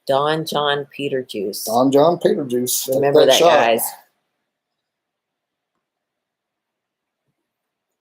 Don John Peter Juice. Don John Peter Juice. Remember that, guys.